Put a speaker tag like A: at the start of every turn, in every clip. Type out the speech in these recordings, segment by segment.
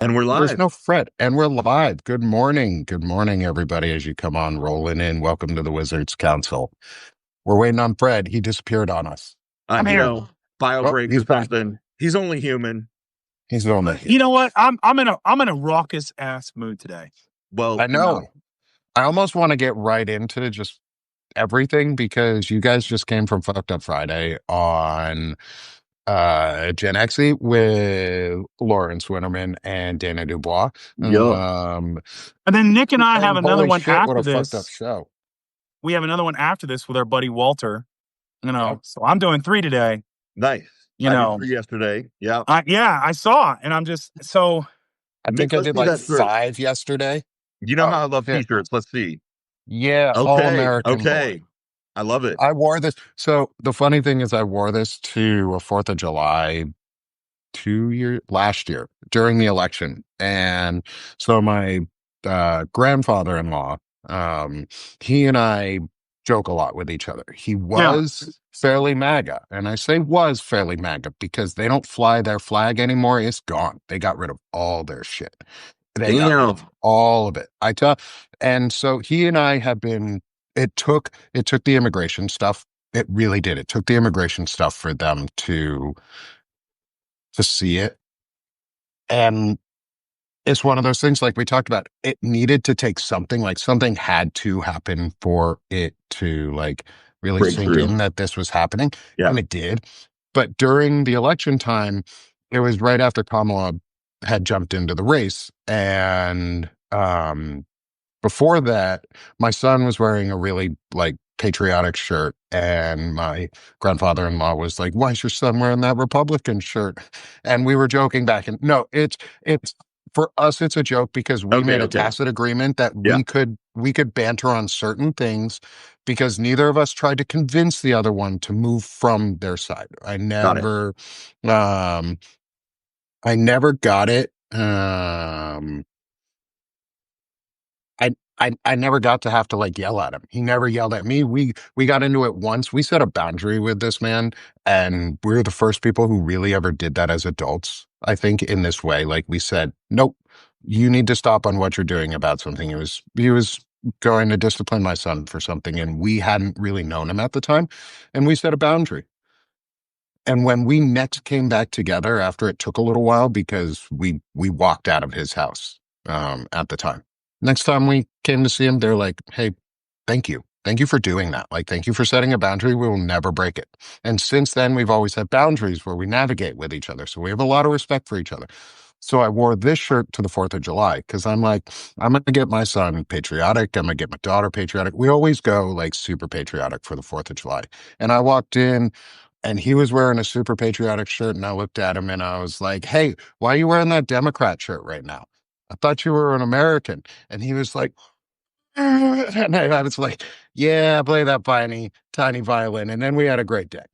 A: And we're
B: There's
A: live.
B: no fret, and we're live. Good morning. Good morning, everybody, as you come on rolling in. Welcome to the Wizards Council. We're waiting on Fred. He disappeared on us.
A: Uh,
C: I'm
A: you
C: here.
A: know, bio
B: Oh,
A: break
B: he's
A: or
B: back.
A: something. He's only human.
B: He's only
C: You
B: here.
C: know what? I'm in a raucous ass mood today.
A: Well,
B: I know. I almost want to get right into just everything because you guys just came from Fucked Up Friday on Gen Xe with Lawrence Winterman and Dana Dubois.
A: yup.
C: And then Nick and I have
B: And
C: another
B: holy
C: one
B: shit, what
C: after
B: a fucked up
C: this.
B: show.
C: We have another one after this with our buddy Walter.
B: Yep.
C: So I'm doing 3 today.
A: Nice.
C: You
A: I did
C: know,
A: 3 yesterday. Yeah.
C: I saw, and I'm just so
B: I
A: Nick,
B: think I
A: let's
B: did
A: see
B: like
A: that shirt.
B: 5 yesterday.
A: You know
B: Oh,
A: how I love
B: shit.
A: t-shirts. Let's see.
B: Yeah, all
A: Okay.
B: American boy.
A: Okay. I love it.
B: I wore this. So the funny thing is, I wore this to a 4th of July last year during the election. And so my grandfather-in-law, um, he and I joke a lot with each other. He
C: yeah.
B: was fairly MAGA. And I say was fairly MAGA because they don't fly their flag anymore. It's gone. They got rid of all their shit. They got rid
A: Damn.
B: of all of it. And so he and I have been, it took the immigration stuff. It really did. It took the immigration stuff for them to see it. And it's one of those things like we talked about. It needed to take something, like something had to happen for it to like really sink
A: Breakthrough.
B: in that this was happening.
A: Yeah.
B: And it did. But during the election time, it was right after Kamala had jumped into the race. And before that, my son was wearing a really like patriotic shirt, and my grandfather-in-law was like, "Why is your son wearing that Republican shirt?" And we were joking back, and no, it's for us, it's a joke because we
A: Okay.
B: made a
A: Okay.
B: tacit agreement that
A: Yeah.
B: we could banter on certain things because neither of us tried to convince the other one to move from their side.
A: Got it.
B: Um, I never got it. I never got to have to like yell at him. He never yelled at me. We got into it once. We set a boundary with this man, and we're the first people who really ever did that as adults. I think in this way, like we said, nope, you need to stop on what you're doing about something. He was going to discipline my son for something, and we hadn't really known him at the time, and we set a boundary. And when we next came back together after it took a little while because we walked out of his house at the time. Next time we came to see him, they're like, "Hey, thank you. Thank you for doing that. Like, thank you for setting a boundary. We will never break it." And since then, we've always had boundaries where we navigate with each other. So we have a lot of respect for each other. So I wore this shirt to the 4th of July because I'm like, I'm going to get my son patriotic. I'm going to get my daughter patriotic. We always go like super patriotic for the 4th of July. And I walked in and he was wearing a super patriotic shirt. And I looked at him and I was like, "Hey, why are you wearing that Democrat shirt right now? I thought you were an American." And he was like, and I was like, "Yeah, play that tiny violin." And then we had a great day.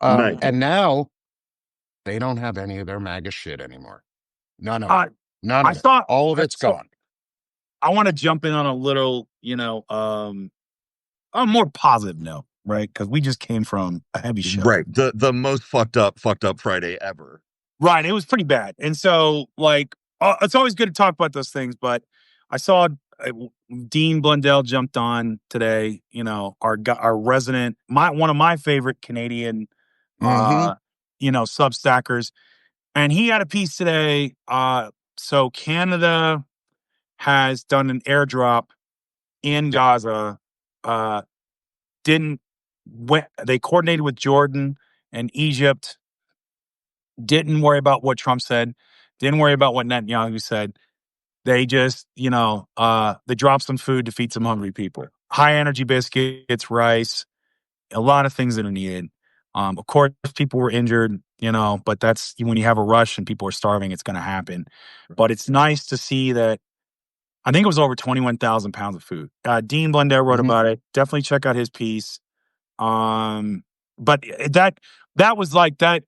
A: Nice.
B: And now they don't have any of their MAGA shit anymore. None of it.
C: uh,
B: None
C: I
B: of it.
C: thought
B: All of it's
C: so.
B: gone.
C: I want to jump in on a little, a more positive note, right? Because we just came from a heavy show.
A: Right. The most fucked up Friday ever.
C: Right. It was pretty bad. And so, it's always good to talk about those things. But I saw Dean Blundell jumped on today, our resident, one of my favorite Canadian,
B: Hmm.
C: Substackers. And he had a piece today. So Canada has done an airdrop in Gaza. Uh, they coordinated with Jordan and Egypt. Didn't worry about what Trump said. Didn't worry about what Netanyahu said. They just, they dropped some food to feed some hungry people. High energy biscuits, rice, a lot of things that are needed. Of course, people were injured, but that's when you have a rush and people are starving, it's going to happen. But it's nice to see that. I think it was over 21,000 pounds of food. Dean Blundell wrote
B: Hmm.
C: about it. Definitely check out his piece. But that was like that.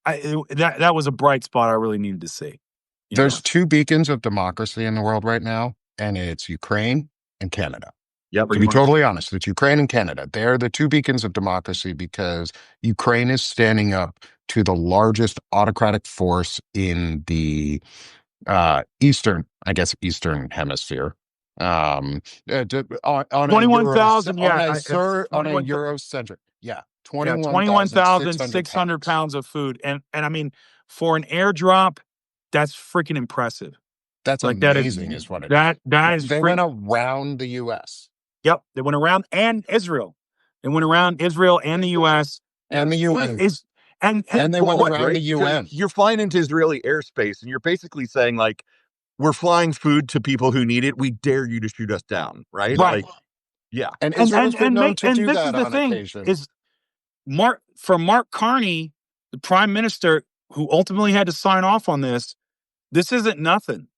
C: That was a bright spot I really needed to see.
B: There's two beacons of democracy in the world right now, and it's Ukraine and Canada.
A: Yep.
B: To be totally honest, it's Ukraine and Canada. They're the two beacons of democracy because Ukraine is standing up to the largest autocratic force in the Eastern Hemisphere. On a Euro
C: 21,000,
B: on a Eurocentric,
C: 21,600
B: 21,600
C: pounds of food. And I mean, for an airdrop, that's freaking impressive.
B: That's
C: like
B: amazing, is what it
C: that
B: is.
C: is
B: They went around the U.S.
C: Yep, they went around and Israel. They went around Israel and the U.S.
B: and the UN.
C: And
B: they went around the UN.
A: You're flying into Israeli airspace, and you're basically saying, like, we're flying food to people who need it. We dare you to shoot us down, right?
C: Right.
A: Like, yeah.
B: And Israel's been known to do that on occasion.
C: Is Mark Carney, the prime minister who ultimately had to sign off on this isn't nothing,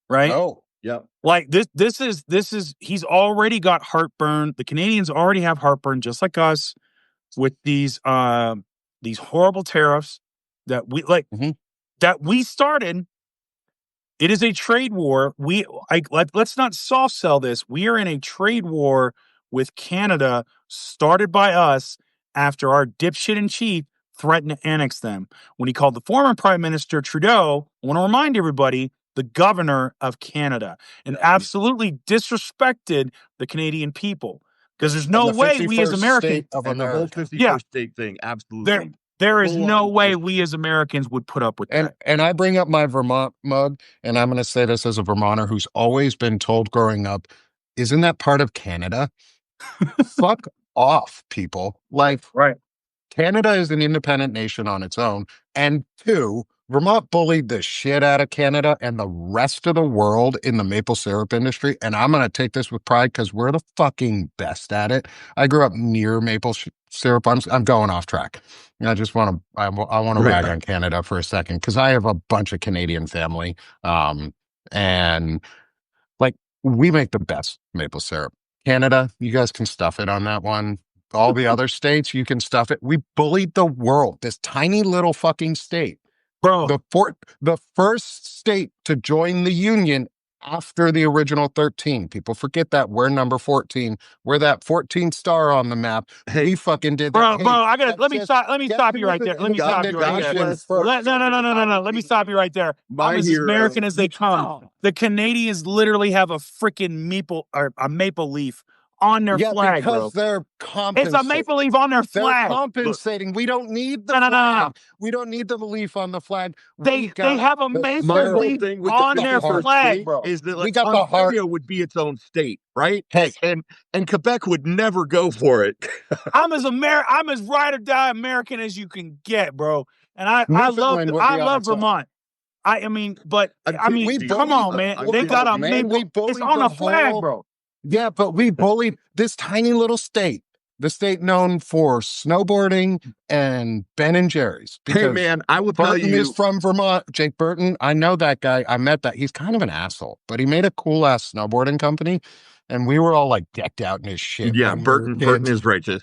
C: right?
B: Oh,
A: yeah.
C: Like this is he's already got heartburn. The Canadians already have heartburn, just like us, with these horrible tariffs that we started. It is a trade war. Let's not soft sell this. We are in a trade war with Canada, started by us after our dipshit in chief threatened to annex them. When he called the former Prime Minister Trudeau, I want to remind everybody, the governor of Canada, and absolutely disrespected the Canadian people. Because there's no way we as Americans,
A: and the whole 51st state thing, absolutely.
C: There is no way we as Americans would put up with that.
B: And I bring up my Vermont mug, and I'm going to say this as a Vermonter who's always been told growing up, isn't that part of Canada? Fuck off, people. Like,
C: right.
B: Canada is an independent nation on its own. And two, Vermont bullied the shit out of Canada and the rest of the world in the maple syrup industry. And I'm going to take this with pride because we're the fucking best at it. I grew up near maple syrup. I'm going off track. I just want to, I want to rag on Canada for a second because I have a bunch of Canadian family. And like, we make the best maple syrup. Canada, you guys can stuff it on that one. All the other states, you can stuff it. We bullied the world. This tiny little fucking state.
C: Bro.
B: The first state to join the Union after the original 13. People forget that. We're number 14. We're that 14th star on the map. We fucking did that.
C: Bro, let me stop you right there. Let me stop you right there. No. Let me stop you right there. I'm as American as they come. The Canadians literally have a freaking maple leaf on their flag,
B: because they're compensating.
C: It's a maple leaf on their flag.
B: They're compensating. We don't need the flag.
C: No.
B: We don't need the leaf on the flag.
C: They have a maple leaf on their flag, bro.
A: Is that like Ontario would be its own state, right?
B: Hey,
A: and Quebec would never go for it.
C: I'm as ride or die American as you can get, bro. And I love Vermont. Come on, man. They got a maple. It's on a flag, bro.
B: Yeah, but we bullied this tiny little state, the state known for snowboarding and Ben and Jerry's.
A: Hey, man, I will tell you.
B: Is from Vermont. Jake Burton, I know that guy. I met that. He's kind of an asshole, but he made a cool-ass snowboarding company, and we were all, like, decked out in his shit.
A: Yeah, Burton is righteous.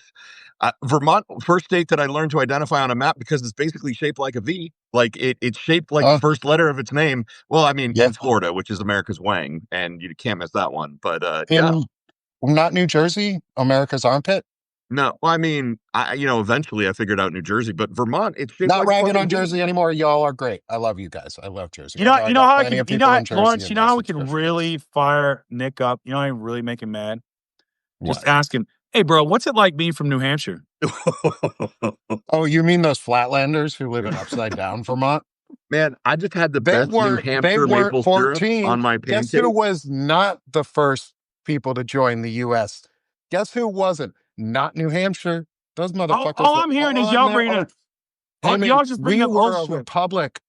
A: Vermont, first state that I learned to identify on a map because it's basically shaped like a V. Like it's shaped like the first letter of its name. Well, I mean, it's Florida, which is America's wang, and you can't miss that one. But
B: not New Jersey, America's armpit.
A: No, well, I mean, eventually I figured out New Jersey, but Vermont, it's shaped
B: not
A: like
B: ragging on Jersey anymore. Y'all are great. I love you guys. I love Jersey.
C: Lawrence, how we can really fire Nick up? You know, I really make him mad. Just ask him, hey, bro, what's it like being from New Hampshire?
B: Oh, you mean those flatlanders who live in upside down Vermont?
A: Man, I just had the best New Hampshire maple syrup on my pancake.
B: Guess who was not the first people to join the U.S.? Guess who wasn't? Not New Hampshire. Those motherfuckers.
C: All I'm hearing is y'all bringing up. Y'all just bring up
B: a republic.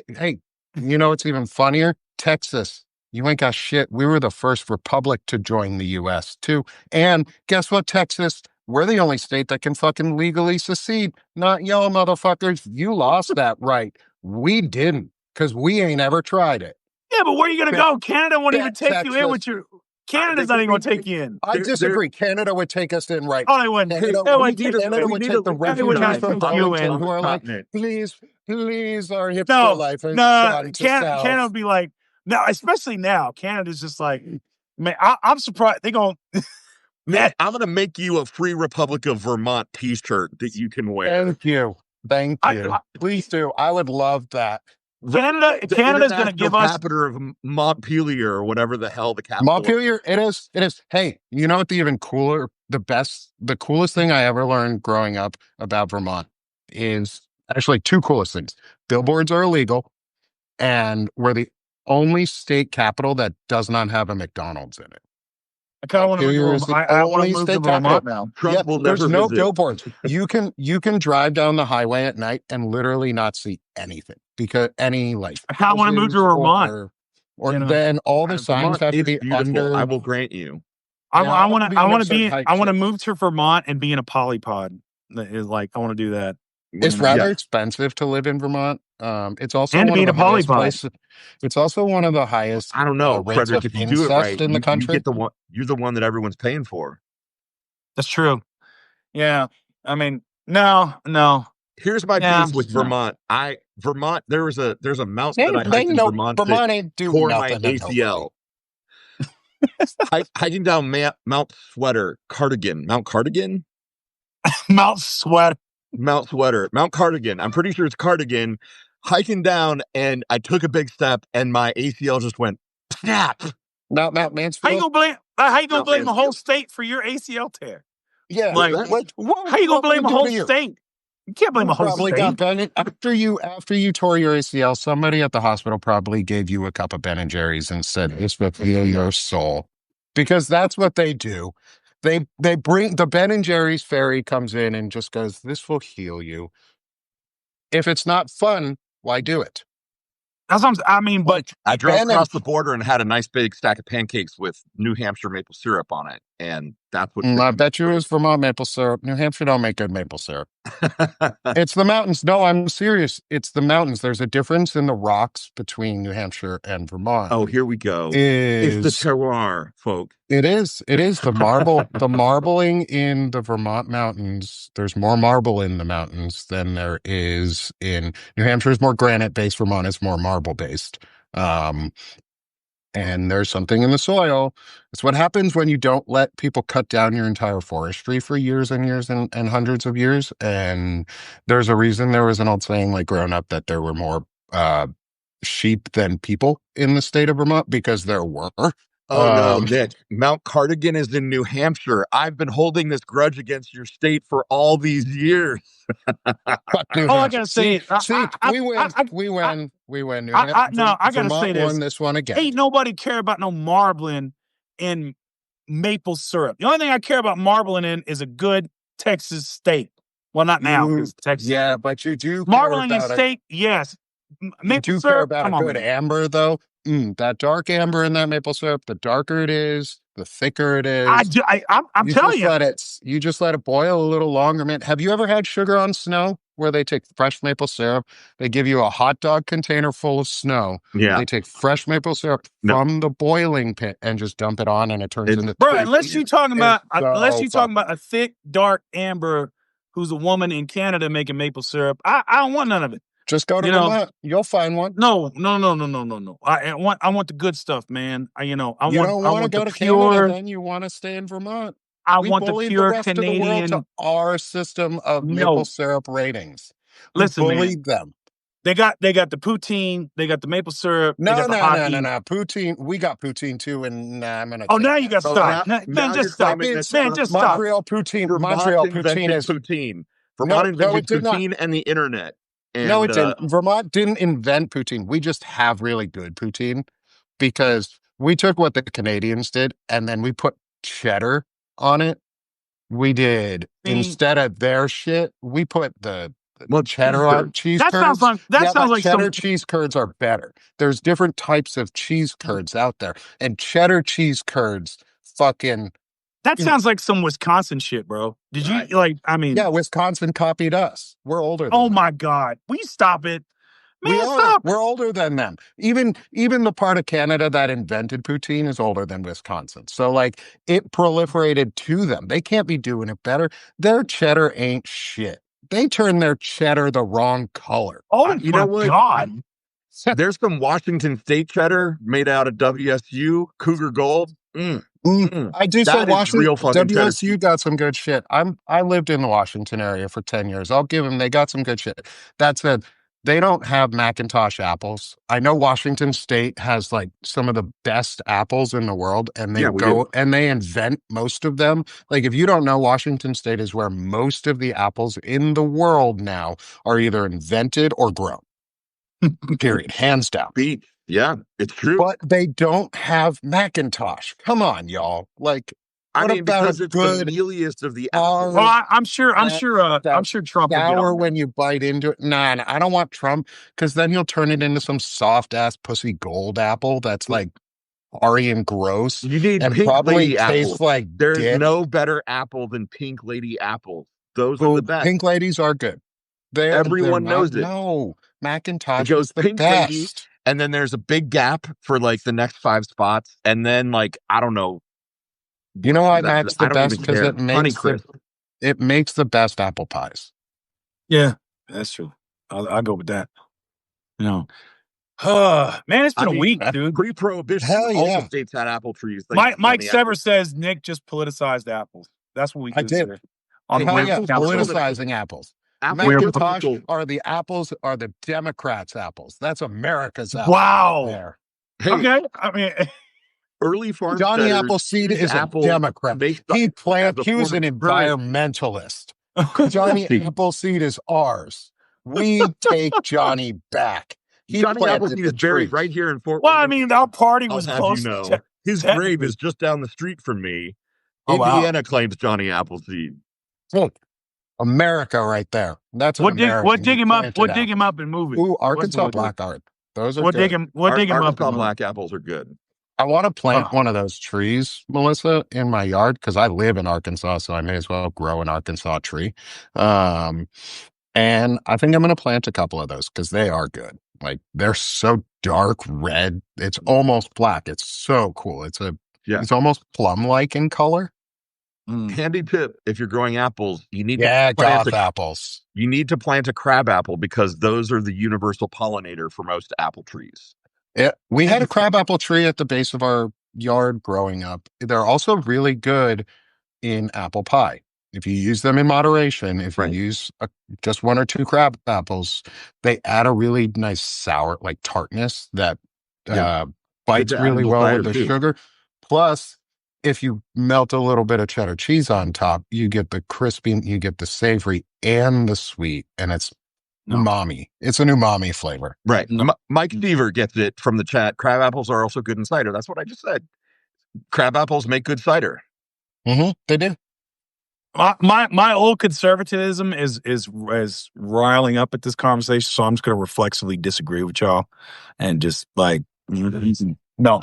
B: Hey, you know what's even funnier? Texas. You ain't got shit. We were the first republic to join the U.S. too. And guess what, Texas? We're the only state that can fucking legally secede. Not y'all motherfuckers. You lost that right. We didn't, because we ain't ever tried it.
C: Yeah, but where are you going to go? Canada won't even take you in with your... Canada's not even going to take you in.
B: I disagree. Canada would take us in right.
C: Oh, they wouldn't.
B: Canada would take the refugees from Arlington who are like, please, our hipster life.
C: Canada would be like, no, especially now. Canada's just like, man, I'm surprised. They're going
A: Nick, I'm gonna make you a Free Republic of Vermont T-shirt that you can wear.
B: Thank you. Please do. I would love that.
C: Canada's going to give us
A: capital of Montpelier or whatever the hell the capital.
B: Montpelier. It is. Hey, you know what? The even cooler, the coolest thing I ever learned growing up about Vermont is actually two coolest things. Billboards are illegal, and we're the only state capital that does not have a McDonald's in it.
C: I kind of want to move. I want to move to Vermont now.
A: Trump will
B: there's
A: never
B: no
A: visit.
B: billboards. You can drive down the highway at night and literally not see anything because any like.
C: I want to move to Vermont.
B: Or then all the signs have to be under.
A: I will grant you.
C: I want to move to Vermont and be in a polypod. Is like I want to do that.
B: It's rather expensive to live in Vermont. It's also
C: and to be in a polypod.
B: It's also one of the highest.
A: I don't know, Frederick. If you do it right,
B: in the country,
A: you're the one that everyone's paying for.
C: That's true. Yeah, I mean, no.
A: Here's my beef with Vermont. Vermont. There's a mountain that I hiked in Vermont.
B: Vermont ain't doing
A: tore
B: nothing.
A: My ACL. Hiking down Mount Cardigan. Mount Cardigan. I'm pretty sure it's Cardigan. Hiking down, and I took a big step, and my ACL just went snap.
B: Mount Mansfield.
C: How you gonna blame the whole state for your ACL tear?
B: Yeah,
C: like how you gonna blame a whole state? You can't blame a whole state.
B: After you tore your ACL, somebody at the hospital probably gave you a cup of Ben & Jerry's and said, "This will heal your soul," because that's what they do. They bring the Ben & Jerry's fairy comes in and just goes, "This will heal you." If it's not fun, why do it?
C: That's what but
A: I drove across the border and had a nice big stack of pancakes with New Hampshire maple syrup on it, and that's what.
B: I bet you it was Vermont maple syrup. New Hampshire don't make good maple syrup. It's the mountains. No, I'm serious. It's the mountains. There's a difference in the rocks between New Hampshire and Vermont.
A: Oh, here we go. It's the terroir, folk.
B: It is the marble. The marbling in the Vermont mountains. There's more marble in the mountains than there is in New Hampshire. Is more granite based. Vermont is more marble based. And there's something in the soil. It's what happens when you don't let people cut down your entire forestry for years and years and hundreds of years. And there's a reason. There was an old saying, like growing up, that there were more sheep than people in the state of Vermont because there were.
A: Oh, no, Nick. Mount Cardigan is in New Hampshire. I've been holding this grudge against your state for all these years.
C: All I gotta say is,
B: we win.
C: I gotta say this.
B: Won this one again.
C: Ain't nobody care about no marbling in maple syrup. The only thing I care about marbling in is a good Texas steak. Well, not now, because Texas.
B: Yeah, but you do
C: marbling in steak. Yes,
B: maple syrup. Care about a good amber, though. That dark amber in that maple syrup, the darker it is, the thicker it is.
C: I'm telling you.
B: You just let it boil a little longer, man. Have you ever had sugar on snow where they take fresh maple syrup? They give you a hot dog container full of snow.
A: Yeah.
B: They take fresh maple syrup from the boiling pit and just dump it on, and it turns into.
C: Bro, unless you're talking about a thick, dark amber who's a woman in Canada making maple syrup, I don't want none of it.
B: Just go to Vermont. You'll find one.
C: No. I want the good stuff, man.
B: You don't want to go to Canada, then you want to stay in Vermont.
C: We want the pure Canadian.
B: To our system of maple syrup ratings.
C: Listen,
B: bullied them.
C: They got the poutine. They got the maple syrup.
B: No. Poutine. We got poutine too, and I'm gonna.
C: Oh, now you got to stop. Man, just stop. Man, just stop.
B: Montreal poutine is
A: poutine. Vermont invented poutine and the internet.
B: No, it didn't. Vermont didn't invent poutine. We just have really good poutine because we took what the Canadians did and then we put cheddar on it. We did instead of their shit. We put the cheddar on cheese curds. Sounds like cheddar cheese curds are better. There's different types of cheese curds out there, and cheddar cheese curds fucking.
C: That sounds like some Wisconsin shit, bro. Did you
B: Yeah, Wisconsin copied us. We're older than them.
C: My God. Will you stop it? Man,
B: stop. We're older than them. Even the part of Canada that invented poutine is older than Wisconsin. So, it proliferated to them. They can't be doing it better. Their cheddar ain't shit. They turn their cheddar the wrong color.
C: Oh, you know what? God.
A: There's some Washington State cheddar made out of WSU, Cougar Gold.
B: I do say
A: That is
B: Washington,
A: real fucking cheddar
B: WSU
A: cheese.
B: got some good shit. I lived in the Washington area for 10 years. I'll give them, they got some good shit. That said, they don't have Macintosh apples. I know Washington State has like some of the best apples in the world, and they
A: Yeah, we do.
B: go and they invent most of them. Like, if you don't know, Washington State is where most of the apples in the world now are either invented or grown. Period. Hands down.
A: Beat. Yeah, it's true.
B: But they don't have Macintosh. Come on, y'all. Like,
A: I
B: what
A: mean,
B: about
A: because
B: a
A: it's the
B: good
A: mealiest of the
B: hard,
A: apples.
C: Well, I'm sure Trump will get
B: sour
C: on that.
B: when you bite into it? Nah, I don't want Trump, because then he'll turn it into some soft ass pussy gold apple that's like Ari and gross
A: You need
B: and
A: pink
B: probably
A: lady
B: tastes
A: apples.
B: like
A: There's
B: dick.
A: no better apple than pink lady apples. Those are the best.
B: Pink ladies are good.
A: Everyone knows it.
B: No,
A: It
B: Macintosh
A: goes
B: is the
A: pink lady,
B: best.
A: and then there's a big gap for like the next 5 spots, and then like I don't know.
B: You know why Mac's the
A: I don't
B: best?
A: even
B: Because
A: care.
B: it it makes the best apple pies.
C: Yeah, that's true. I'll go with that. You know, man, it's been a week, dude.
A: Pre-prohibition,
B: Hell
A: all
B: yeah.
A: the states had apple trees.
C: Mike Sever says Nick just politicized apples. That's what we
B: I did.
C: consider.
B: Hell yeah, politicizing apples. Macintosh are the apples, are the Democrats' apples. That's America's apples.
C: Wow.
B: There.
A: Hey,
C: okay. I mean,
A: early farm
B: Johnny Appleseed is a Democrat. He was an environmentalist. Johnny Appleseed is ours. We take Johnny back.
A: Johnny Appleseed is buried right here in Fort
C: Worth. Well, I mean, our party was close.
A: His grave is just down the street from me. Indiana claims Johnny Appleseed.
B: Look, America right there. That's
C: what dig him up and move it.
B: Ooh, Arkansas black art. Those are
C: what
B: good.
C: Dig him up.
A: Arkansas black apples are good.
B: I want to plant one of those trees, Melissa, in my yard, because I live in Arkansas, so I may as well grow an Arkansas tree. And I think I'm going to plant a couple of those because they are good. Like, they're so dark red. It's almost black. It's so cool. It's almost plum-like in color.
A: Handy tip: if you're growing apples, you need
B: to plant apples.
A: You need to plant a crab apple because those are the universal pollinator for most apple trees.
B: Yeah, we had a crab apple tree at the base of our yard growing up. They're also really good in apple pie. If you use them in moderation, if you use just 1 or 2 crab apples, they add a really nice sour, like tartness that bites really well with the sugar. Plus, if you melt a little bit of cheddar cheese on top, you get the crispy, you get the savory and the sweet, and it's umami. It's an umami flavor.
A: Right. Mike Deaver gets it from the chat. Crab apples are also good in cider. That's what I just said. Crab apples make good cider.
B: They do.
C: My old conservatism is riling up at this conversation, so I'm just going to reflexively disagree with y'all and just like no.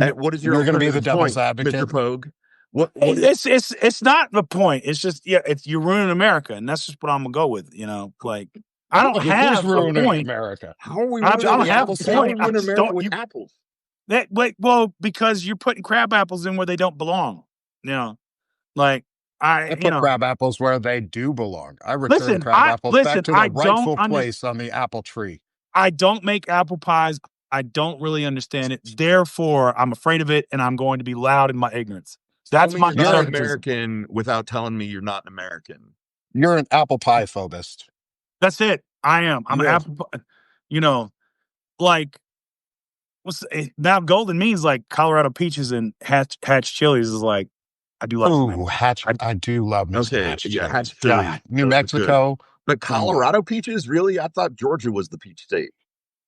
A: And what is your?
B: You're going to be the devil's advocate,
A: Mr. Pogue?
C: It's not the point. It's just you're ruining America, and that's just what I'm gonna go with. You know, like I don't have a point.
B: America.
A: How are we?
C: I don't have a point.
A: With apples.
C: Because you're putting crab apples in where they don't belong. You know, like
B: I put crab apples where they do belong. I return crab apples back to the rightful place on the apple tree.
C: I don't make apple pies. I don't really understand it. Therefore, I'm afraid of it, and I'm going to be loud in my ignorance. That's my
A: you're not American without telling me you're not an American.
B: You're an apple pie phobist.
C: That's it. I am. I'm an apple pie. You know, like now golden means like Colorado peaches and hatch chilies is like I do love.
B: Ooh, I do love Hatch chilies.
A: Hatch
B: chilies. New Mexico,
A: but Colorado peaches really? I thought Georgia was the peach state.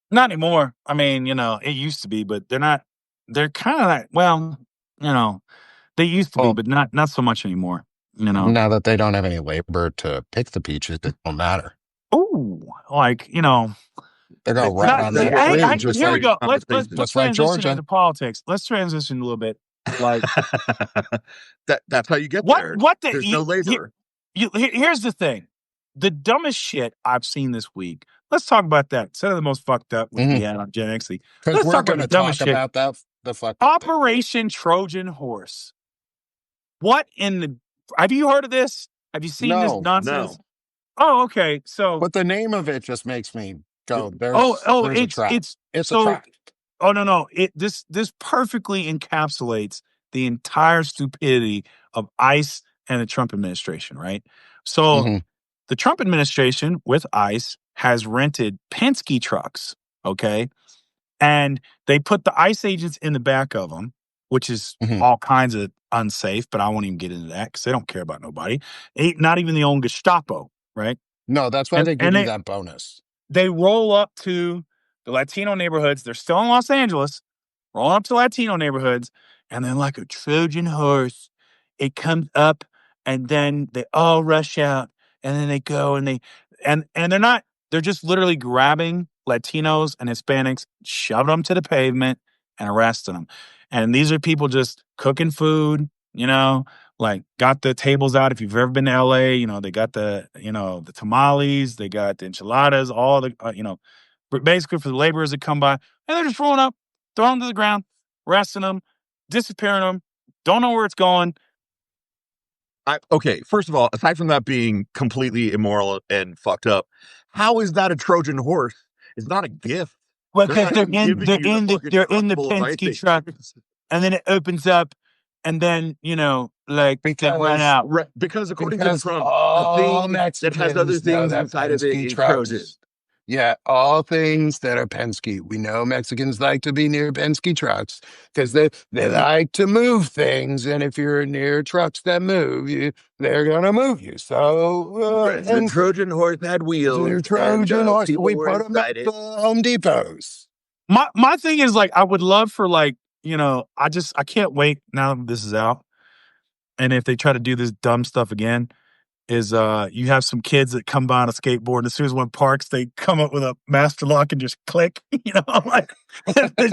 C: Not anymore. I mean, you know, it used to be, but they're not. They're kind of like, well, you know, they used to be, but not so much anymore. You know,
B: now that they don't have any labor to pick the peaches, it don't matter.
C: Oh, like you know,
B: they're going right on that.
C: Here we go. Let's transition into politics. Let's transition a little bit. Like
A: that's how you get there. There's no labor.
C: Here's the thing. The dumbest shit I've seen this week. Let's talk about that. Instead of the most fucked up we had on Gen XE.
B: Because we're going to talk about that. The fuck
C: Operation Trojan Horse. What in the? Have you heard of this? Have you seen this nonsense?
A: No.
C: Oh, okay. So,
B: but the name of it just makes me go.
C: It's
B: a trap.
C: Oh no. This perfectly encapsulates the entire stupidity of ICE and the Trump administration, right? So the Trump administration with ICE has rented Penske trucks, okay? And they put the ICE agents in the back of them, which is all kinds of unsafe, but I won't even get into that because they don't care about nobody. Not even the own Gestapo, right?
B: No, that's why they give you that bonus.
C: They roll up to the Latino neighborhoods. They're still in Los Angeles, rolling up to Latino neighborhoods, and then like a Trojan horse, it comes up, and then they all rush out, and then they go and they're not, they're just literally grabbing Latinos and Hispanics, shoving them to the pavement and arresting them. And these are people just cooking food, like got the tables out. If you've ever been to LA, they got the tamales, they got the enchiladas, all the, basically for the laborers that come by, and they're just rolling up, throwing them to the ground, arresting them, disappearing them, don't know where it's going.
A: Okay, first of all, aside from that being completely immoral and fucked up, how is that a Trojan horse? It's not a gift.
C: Well, because they're in the Penske truck, and then it opens up, and then they run out.
A: Because according to Trump, a thing that has other things inside of it is Trojan.
B: Yeah, all things that are Penske. We know Mexicans like to be near Penske trucks because they like to move things. And if you're near trucks that move, they're going to move you. So,
A: the Trojan horse had wheels.
B: The Trojan horse, we put them at the Home Depots.
C: My thing is, I would love for, I can't wait now that this is out. And if they try to do this dumb stuff again, is you have some kids that come by on a skateboard, and as soon as one parks, they come up with a master lock and just click,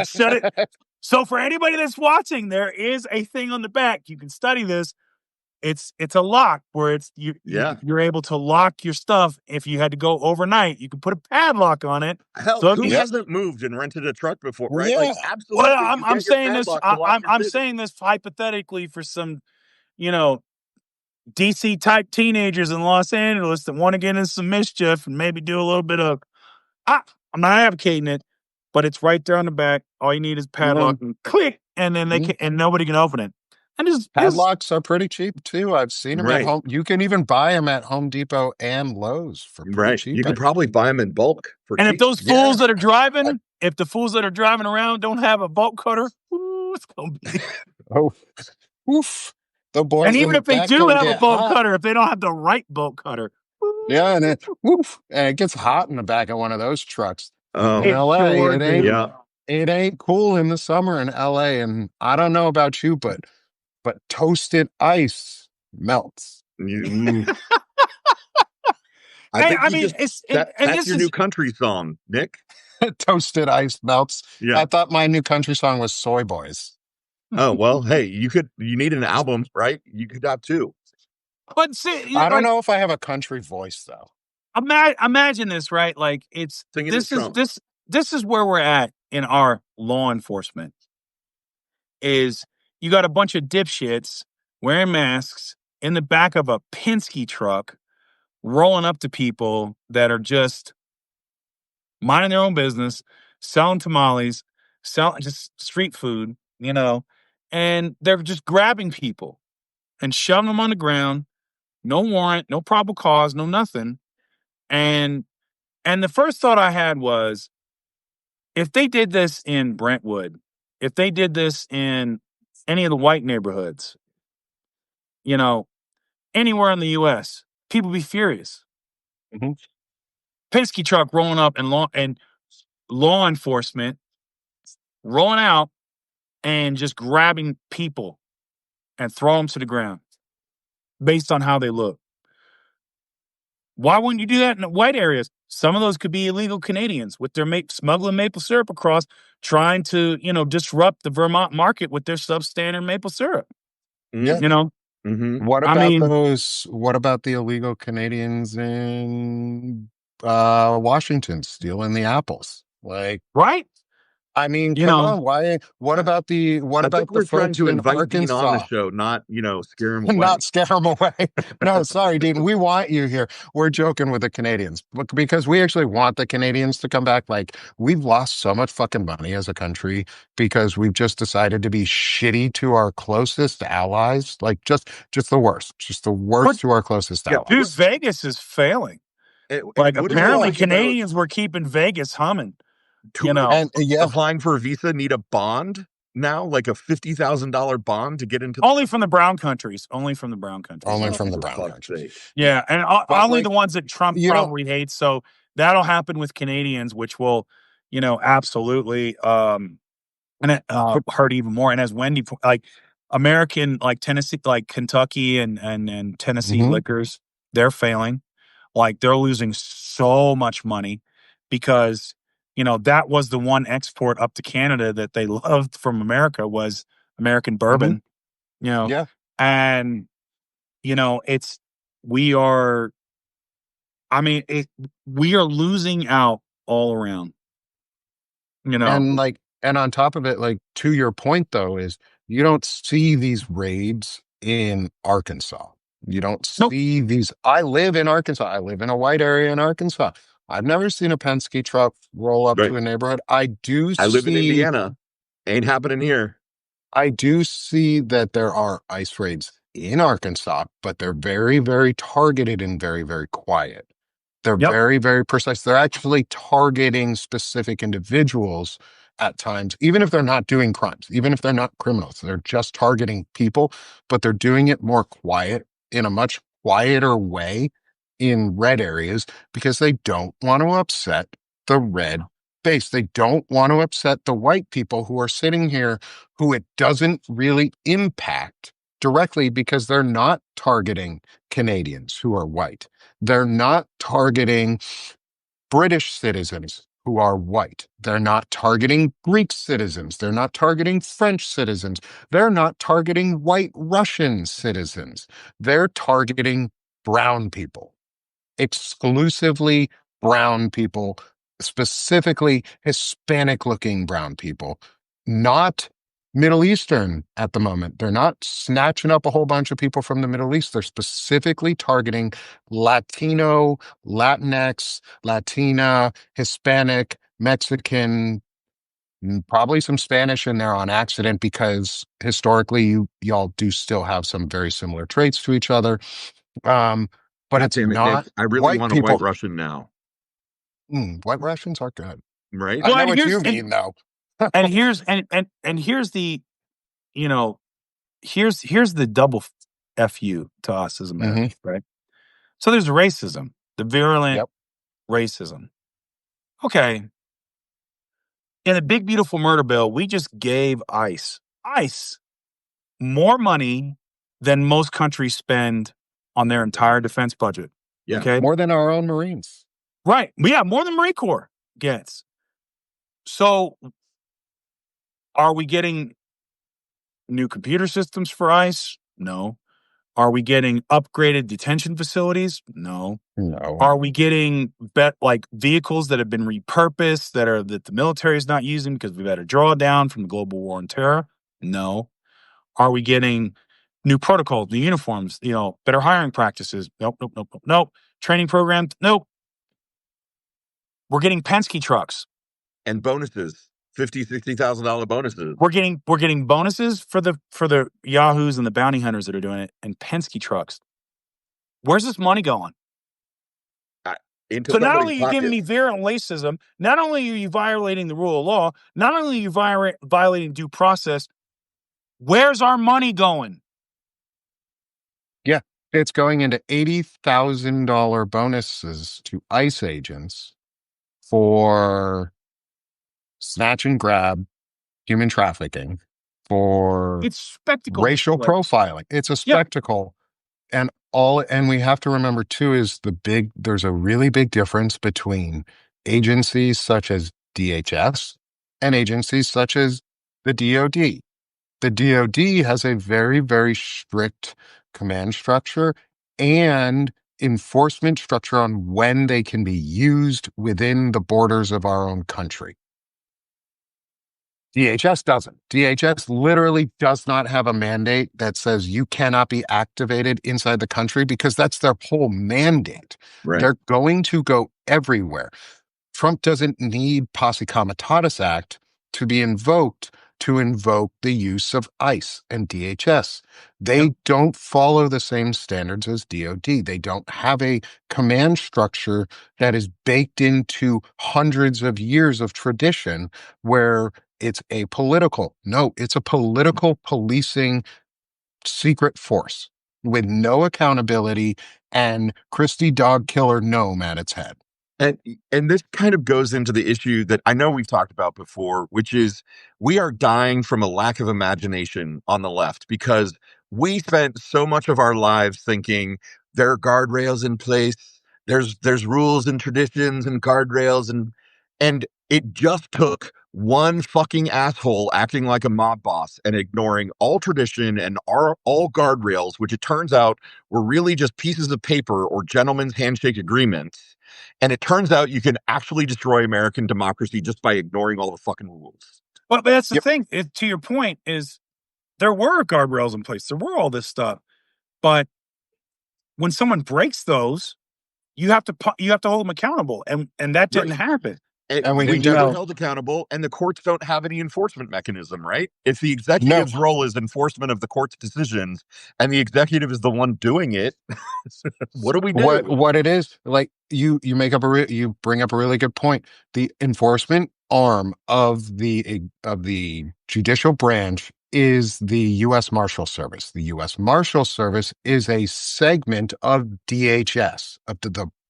C: shut it. So for anybody that's watching, there is a thing on the back. You can study this. It's a lock where you're able to lock your stuff. If you had to go overnight, you can put a padlock on it.
A: Hell, so who hasn't moved and rented a truck before, right?
B: Yeah.
A: Absolutely.
C: Well, I'm saying this. I'm saying this hypothetically for some, DC type teenagers in Los Angeles that want to get into some mischief and maybe do a little bit of, I'm not advocating it, but it's right there on the back. All you need is padlock and click, and then and nobody can open it. And
B: padlocks are pretty cheap too. I've seen them at home. You can even buy them at Home Depot and Lowe's for pretty cheap.
A: You can probably buy them in bulk for
C: cheap.
A: If
C: those fools that are driving, if the fools that are driving around don't have a bolt cutter, it's gonna be
B: oof. The boys,
C: and even if they do have a bolt cutter, if they don't have the right bolt cutter,
B: yeah, and it gets hot in the back of one of those trucks. In LA, it ain't cool in the summer in LA, and I don't know about you, but toasted ice melts.
A: That's your new country song, Nick.
B: Toasted ice melts. Yeah. I thought my new country song was Soy Boys.
A: Oh, well, hey, you need an album, right? You could have two.
C: But see,
B: I don't know if I have a country voice though.
C: Imagine this, right? This is where we're at in our law enforcement. Is you got a bunch of dipshits wearing masks in the back of a Penske truck, rolling up to people that are just minding their own business, selling tamales, selling just street food, and they're just grabbing people and shoving them on the ground. No warrant, no probable cause, no nothing. And the first thought I had was, if they did this in Brentwood, if they did this in any of the white neighborhoods, anywhere in the U.S., people would be furious. Penske truck rolling up and law enforcement rolling out and just grabbing people and throw them to the ground based on how they look. Why wouldn't you do that in the white areas? Some of those could be illegal Canadians with their smuggling maple syrup across, trying to, disrupt the Vermont market with their substandard maple syrup.
B: Yeah.
A: Mm-hmm.
B: What about the illegal Canadians in Washington stealing the apples?
C: Right?
B: I mean,
C: You
B: come
C: know,
B: on, why? What
A: Uh,
B: about
A: I think
B: the
A: we're trying
B: folks
A: to
B: in
A: invite Dean on the
B: Arkansas?
A: show, not, scare him away.
B: Not scare them away. No, sorry, Dean. We want you here. We're joking with the Canadians because we actually want the Canadians to come back. Like, we've lost so much fucking money as a country because we've just decided to be shitty to our closest allies. Like, just the worst, just the
C: but
B: worst to our closest
A: Yeah,
C: dude,
B: allies.
C: Vegas is failing. Like
A: what did we
C: apparently
A: think about
C: Canadians were keeping Vegas humming. You know,
A: tourists
B: And yeah,
A: applying for a visa need a bond now, like a $50,000 bond to get into the
C: only
A: country?
C: from the brown countries. Only from the brown countries.
B: only
A: Oh,
B: from the
A: for
B: brown
A: fuck's
B: countries.
A: sake.
C: Yeah, and
B: But
C: only
B: like,
C: the ones that Trump
B: you know,
C: probably hates. So that'll happen with Canadians, which will, absolutely and it,
B: but
C: hurt even more. And as Wendy, like American, like Tennessee, like Kentucky and Tennessee
B: mhm,
C: liquors, they're failing. Like they're losing so much money because that was the one export up to Canada that they loved from America was American
B: mhm,
C: bourbon. You know,
B: yeah.
C: and it's we are. I mean, we are losing out all around. You know,
B: And on top of it, like to your point though, is you don't see these raids in Arkansas. You don't
C: nope.
B: see these. I live in Arkansas. I live in a white area in Arkansas. I've never seen a Penske truck roll up
A: Right.
B: to a neighborhood.
A: I live in Indiana. Ain't happening here.
B: I do see that there are ice raids in Arkansas, but they're very, very targeted and very, very quiet. They're
C: Yep.
B: very, very precise. They're actually targeting specific individuals at times, even if they're not doing crimes, even if they're not criminals. They're just targeting people, but they're doing it more quiet in a much quieter way in red areas because they don't want to upset the red base. They don't want to upset the white people who are sitting here who it doesn't really impact directly because they're not targeting Canadians who are white. They're not targeting British citizens who are white. They're not targeting Greek citizens. They're not targeting French citizens. They're not targeting white Russian citizens. They're targeting brown people, exclusively brown people, specifically Hispanic looking brown people, not Middle Eastern at the moment. They're not snatching up a whole bunch of people from the Middle East. They're specifically targeting Latino, Latinx, Latina, Hispanic, Mexican, probably some Spanish in there on accident because historically y'all do still have some very similar traits to each other. Um, but
A: God
B: it's
A: damn it, Nick.
B: not
A: I really
B: white
A: want a white
B: people.
A: Russian now.
B: White Russians are good.
A: Right?
B: I
C: Well,
B: know
C: and
B: what
C: here's
B: you mean, though.
C: here's the you know here's the double fu to us as
B: Hmm.
C: Americans, right? So there's racism, the virulent
B: Yep.
C: racism. Okay, in the big beautiful murder bill, we just gave ICE more money than most countries spend on their entire defense budget.
A: Yeah.
C: Okay,
B: More than our own Marines.
C: right? Yeah, more than Marine Corps gets. So are we getting new computer systems for ICE? No. Are we getting upgraded detention facilities? No.
B: No.
C: Are we getting like vehicles that have been repurposed that the military is not using because we've had a drawdown from the global war on terror? No. Are we getting new protocols, new uniforms, better hiring practices? Nope, nope, nope, nope, nope. Training programs? Nope. We're getting Penske trucks.
A: And bonuses. $50,000, $60,000 bonuses.
C: We're getting bonuses for the yahoos and the bounty hunters that are doing it, and Penske trucks. Where's this money going?
A: Into
C: So not
A: somebody's
C: only are you giving
A: pocket.
C: me virulent racism, not only are you violating the rule of law, not only are you violating due process, where's our money going?
B: Yeah. It's going into $80,000 bonuses to ICE agents for snatch and grab, human trafficking, for
C: It's spectacle
B: racial
C: display.
B: profiling. It's a
C: Yep.
B: spectacle. And we have to remember too is there's a really big difference between agencies such as DHS and agencies such as the DoD. The DoD has a very, very strict command structure and enforcement structure on when they can be used within the borders of our own country. DHS doesn't. DHS literally does not have a mandate that says you cannot be activated inside the country because that's their whole mandate.
A: Right.
B: They're going to go everywhere. Trump doesn't need Posse Comitatus Act to be invoked to invoke the use of ICE and DHS. They don't follow the same standards as DOD. They don't have a command structure that is baked into hundreds of years of tradition where it's apolitical. No, it's a political policing secret force with no accountability and Christy Dog Killer Gnome at its head.
A: And this kind of goes into the issue that I know we've talked about before, which is we are dying from a lack of imagination on the left because we spent so much of our lives thinking there are guardrails in place, there's rules and traditions and guardrails and it just took one fucking asshole acting like a mob boss and ignoring all tradition and all guardrails, which it turns out were really just pieces of paper or gentlemen's handshake agreements. And it turns out you can actually destroy American democracy just by ignoring all the fucking rules.
C: Well, but that's the thing. To your point, is there were guardrails in place. There were all this stuff, but when someone breaks those, you have to hold them accountable, and that didn't happen.
A: And we never held accountable, and the courts don't have any enforcement mechanism, right? If the executive's role is enforcement of the court's decisions, and the executive is the one doing it, what do we do?
B: What it is, like you bring up a really good point. The enforcement arm of the judicial branch is the U.S. Marshal Service. The U.S. Marshal Service is a segment of DHS, of the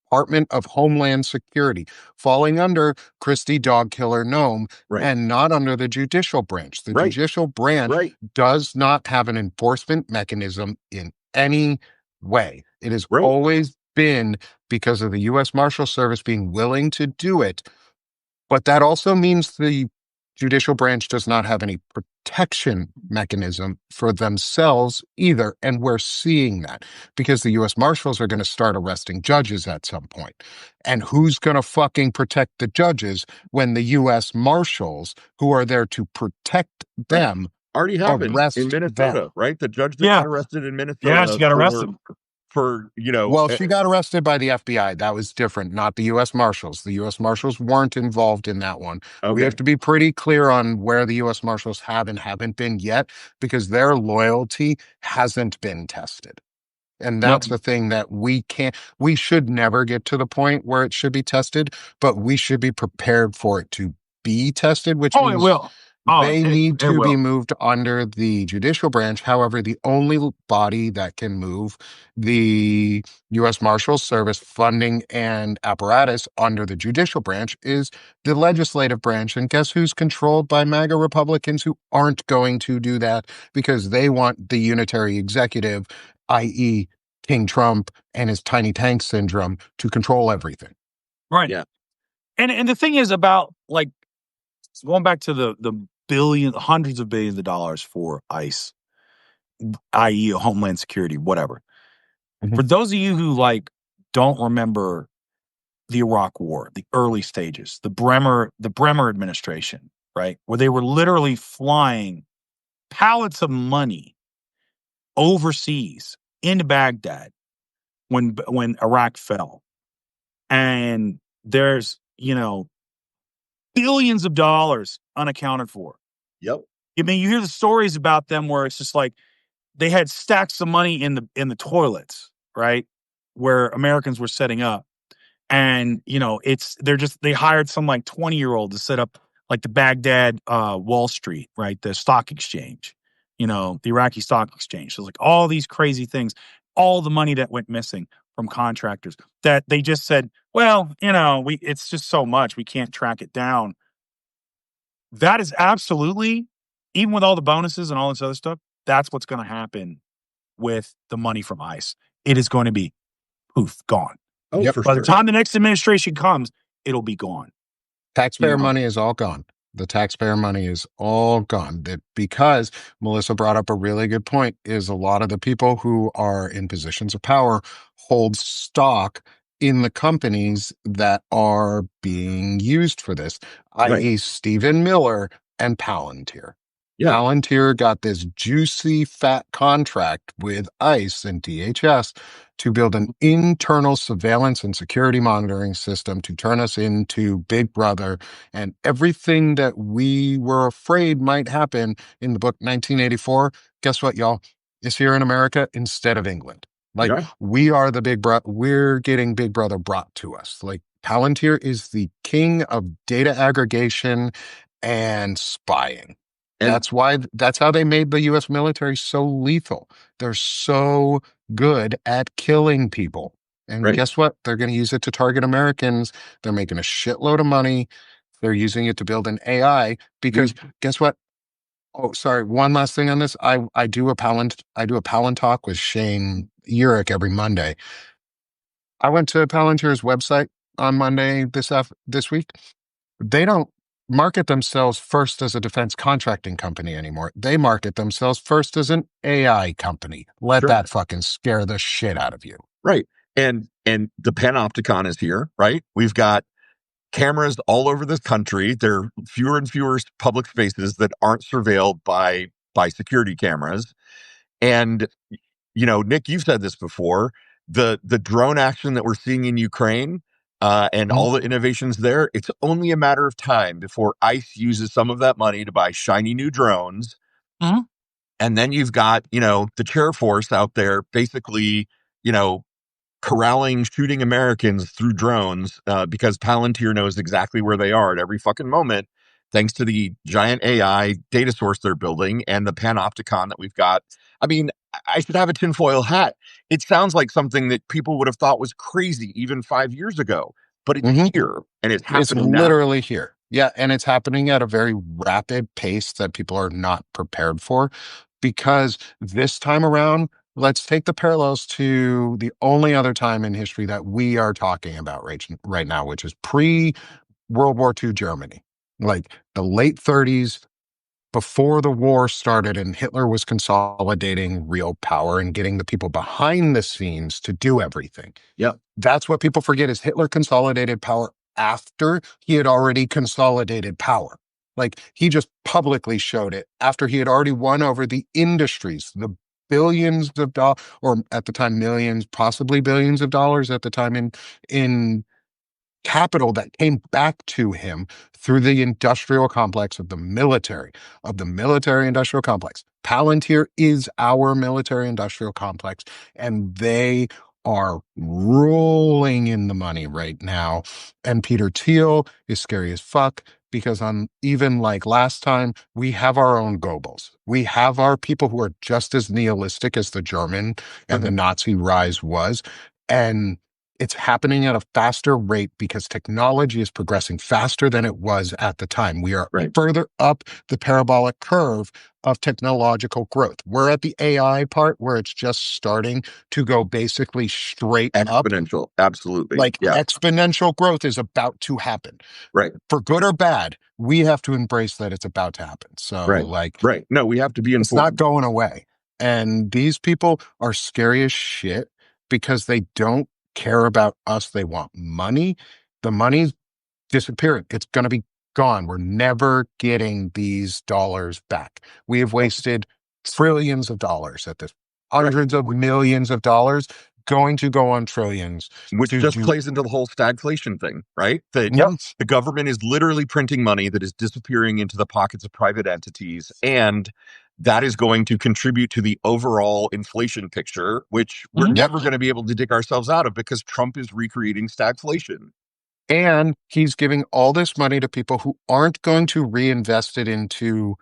B: Department of Homeland Security, falling under Christy Dog Killer Gnome and not under the judicial branch. The judicial branch does not have an enforcement mechanism in any way. It has always been because of the U.S. Marshal Service being willing to do it. But that also means the judicial branch does not have any protection mechanism for themselves either. And we're seeing that because the U.S. Marshals are going to start arresting judges at some point. And who's going to fucking protect the judges when the U.S. Marshals, who are there to protect them,
A: already happened in Minnesota, right? The judge that got arrested in Minnesota.
C: Yeah, she got arrested.
B: Well, she got arrested by the FBI. That was different, not the U.S. Marshals. The U.S. Marshals weren't involved in that one. We have to be pretty clear on where the U.S. Marshals have and haven't been yet because their loyalty hasn't been tested. And that's the thing that we should never get to the point where it should be tested, but we should be prepared for it to be tested, which means
C: it will.
B: They need to be moved under the judicial branch. However, the only body that can move the U.S. Marshals Service funding and apparatus under the judicial branch is the legislative branch. And guess who's controlled by MAGA Republicans who aren't going to do that because they want the unitary executive, i.e. King Trump and his tiny tank syndrome, to control everything.
C: Right. Yeah. And the thing is about, like, going back to the hundreds of billions of dollars for ICE, i.e. Homeland Security, whatever. Mm-hmm. For those of you who don't remember the Iraq War, the early stages, the Bremer administration, right, where they were literally flying pallets of money overseas into Baghdad when Iraq fell, and there's billions of dollars unaccounted for.
A: Yep.
C: I mean, you hear the stories about them where it's just like they had stacks of money in the toilets, right, where Americans were setting up, and they hired some 20-year-old to set up the Baghdad Wall Street, right, the stock exchange, the Iraqi stock exchange. So all these crazy things, all the money that went missing from contractors that they just said, well, it's just so much, we can't track it down. That is absolutely, even with all the bonuses and all this other stuff, that's what's going to happen with the money from ICE. It is going to be poof, gone.
A: Oh, yep.
C: By the time the next administration comes, it'll be gone.
B: Taxpayer money is all gone. The taxpayer money is all gone. Because Melissa brought up a really good point, is a lot of the people who are in positions of power hold stock in the companies that are being used for this, i.e. Stephen Miller and Palantir.
A: Yeah.
B: Palantir got this juicy, fat contract with ICE and DHS to build an internal surveillance and security monitoring system to turn us into Big Brother. And everything that we were afraid might happen in the book 1984, guess what, y'all? It's here in America instead of England. Like,
A: Yeah.
B: we are the Big Brother. We're getting Big Brother brought to us. Like, Palantir is the king of data aggregation and spying.
A: And
B: That's how they made the US military so lethal. They're so good at killing people. And
A: right.
B: guess what? They're going to use it to target Americans. They're making a shitload of money. They're using it to build an AI because guess what? Oh, sorry. One last thing on this. I do a Palin talk with Shane Urich every Monday. I went to Palantir's website on Monday this week. They don't market themselves first as a defense contracting company anymore. They market themselves first as an AI company. Let
A: Sure.
B: that fucking scare the shit out of you.
A: Right. And the Panopticon is here, right? We've got cameras all over this country. There are fewer and fewer public spaces that aren't surveilled by security cameras. And Nick, you've said this before. The drone action that we're seeing in Ukraine and all the innovations there, it's only a matter of time before ICE uses some of that money to buy shiny new drones.
C: Mm-hmm.
A: And then you've got, the chair force out there basically, corralling, shooting Americans through drones because Palantir knows exactly where they are at every fucking moment, thanks to the giant AI data source they're building and the Panopticon that we've got. I mean, I should have a tinfoil hat. It sounds like something that people would have thought was crazy even 5 years ago, but it's here and it's happening
B: It's literally here. Yeah, and it's happening at a very rapid pace that people are not prepared for because this time around, let's take the parallels to the only other time in history that we are talking about right now, which is pre-World War II Germany, like the late 30s, before the war started and Hitler was consolidating real power and getting the people behind the scenes to do everything.
A: Yep.
B: That's what people forget is Hitler consolidated power after he had already consolidated power. Like, he just publicly showed it after he had already won over the industries, the billions of dollars, or at the time millions, possibly billions of dollars at the time in capital that came back to him through the industrial complex of the military industrial complex. Palantir is our military industrial complex, and they are rolling in the money right now. And Peter Thiel is scary as fuck because on even like last time, we have our own Goebbels. We have our people who are just as nihilistic as the German and the Nazi rise was. And it's happening at a faster rate because technology is progressing faster than it was at the time. We are further up the parabolic curve of technological growth. We're at the AI part where it's just starting to go basically straight up.
A: Exponential. Absolutely.
B: Like exponential growth is about to happen.
A: Right.
B: For good or bad, we have to embrace that it's about to happen. So
A: right. No, we have to be informed.
B: It's not going away. And these people are scary as shit because they don't care about us. They want money. The money's disappearing. It's going to be gone. We're never getting these dollars back. We have wasted trillions of dollars at this, hundreds of millions of dollars going to go on trillions.
A: Which just plays into the whole stagflation thing, right? That the government is literally printing money that is disappearing into the pockets of private entities, and that is going to contribute to the overall inflation picture, which we're never going to be able to dig ourselves out of because Trump is recreating stagflation.
B: And he's giving all this money to people who aren't going to reinvest it into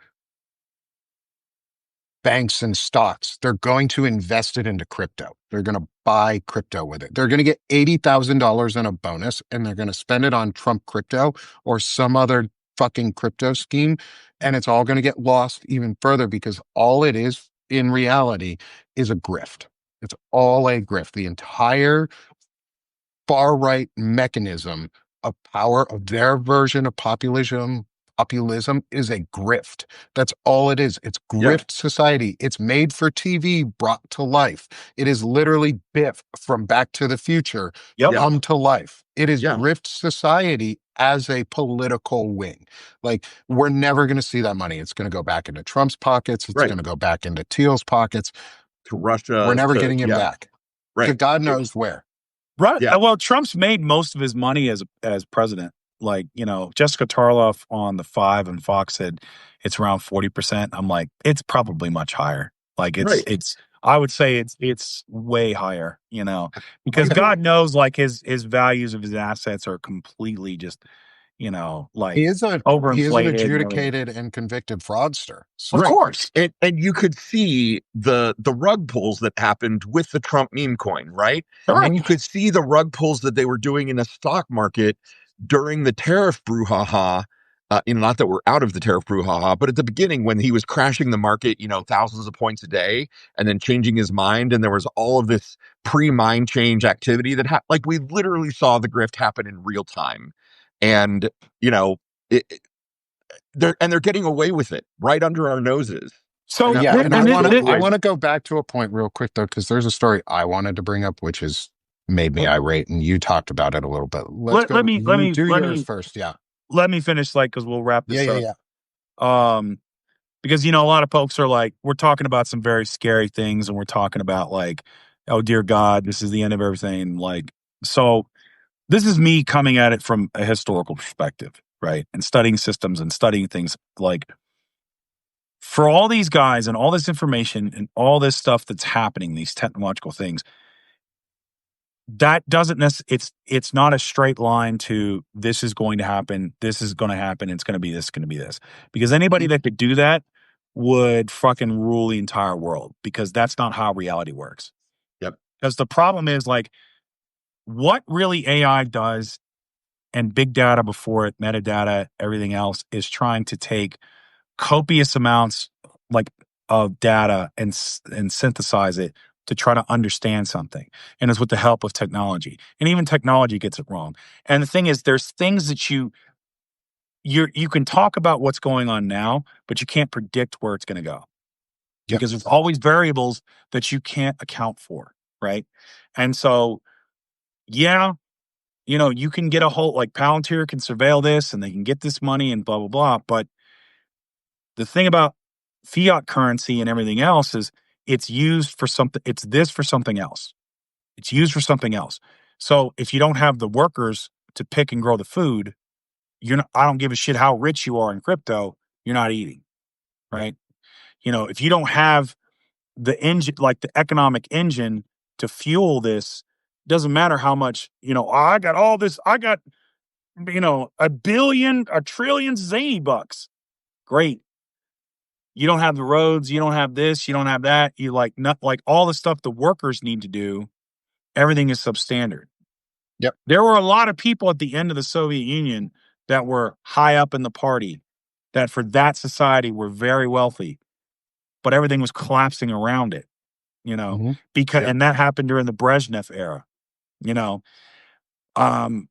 B: banks and stocks. They're going to invest it into crypto. They're going to buy crypto with it. They're going to get $80,000 in a bonus, and they're going to spend it on Trump crypto or some other fucking crypto scheme. And it's all going to get lost even further because all it is in reality is a grift. It's all a grift. The entire far-right mechanism of power of their version of populism is a grift. That's all it is. It's grift society. It's made for TV, brought to life. It is literally Biff from Back to the Future come to life. It is grift society as a political wing. Like, we're never going to see that money. It's going to go back into Trump's pockets. It's
A: Right.
B: going to go back into Thiel's pockets.
A: To
B: We're
A: Russia,
B: never
A: to,
B: getting him
A: yeah,
B: back to
A: right.
B: God knows where.
C: Right.
A: Yeah.
C: Well, Trump's made most of his money as president. Like, Jessica Tarloff on the 5 and Fox said it's around 40%. I'm like, it's probably much higher. Like
A: Right.
C: it's I would say it's way higher, because
B: Okay.
C: God knows like his values of his assets are completely just, like
B: He is an
C: overinflated and everything.
B: adjudicated and convicted fraudster.
C: Of
B: So,
A: Right.
C: course.
A: And you could see the rug pulls that happened with the Trump meme coin, right? And
C: Correct.
A: you could see the rug pulls that they were doing in the stock market during the tariff brouhaha. Not that we're out of the tariff brouhaha, but at the beginning when he was crashing the market, thousands of points a day, and then changing his mind, and there was all of this pre-mind change activity that like we literally saw the grift happen in real time, and you know, it, they're getting away with it right under our noses.
C: So
B: yeah, and I want to I
A: Absolutely.
B: want to go back to a point real quick though, because there's a story I wanted to bring up, which has made me irate, and you talked about it a little bit. Let's
C: let
B: go.
C: me let
B: You
C: me
B: do
C: let
B: yours
C: me
B: first. Yeah.
C: let me finish because we'll wrap
B: Yeah.
C: this
B: Yeah.
C: up.
B: Yeah.
C: Because a lot of folks are like, we're talking about some very scary things, and we're talking about like, oh dear God, this is the end of everything. Like, so this is me coming at it from a historical perspective, right? And studying systems and studying things like for all these guys and all this information and all this stuff that's happening, these technological things, that doesn't necessarily, it's not a straight line to this is going to happen, this is going to happen, it's going to be this, going to be this. Because anybody that could do that would fucking rule the entire world, because that's not how reality works.
A: Yep.
C: Because the problem is like what really AI does and big data before it, metadata, everything else is trying to take copious amounts like of data and synthesize it to try to understand something. And it's with the help of technology. And even technology gets it wrong. And the thing is, there's things that you can talk about what's going on now, but you can't predict where it's going to go
B: Yep.
C: because there's always variables that you can't account for, right? And so, yeah, you can get a whole like Palantir can surveil this and they can get this money and blah blah blah. But the thing about fiat currency and everything else is it's used for something. It's this for something else. It's used for something else. So if you don't have the workers to pick and grow the food, you're not, I don't give a shit how rich you are in crypto. You're not eating, right? If you don't have the engine, like the economic engine to fuel this, doesn't matter how much, I got all this, I got, a billion, a trillion zany bucks. Great. You don't have the roads, you don't have this, you don't have that. You like not like all the stuff the workers need to do. Everything is substandard.
B: Yep.
C: There were a lot of people at the end of the Soviet Union that were high up in the party that for that society were very wealthy, but everything was collapsing around it,
B: Mhm.
C: because,
B: Yep.
C: and that happened during the Brezhnev era, you know, um,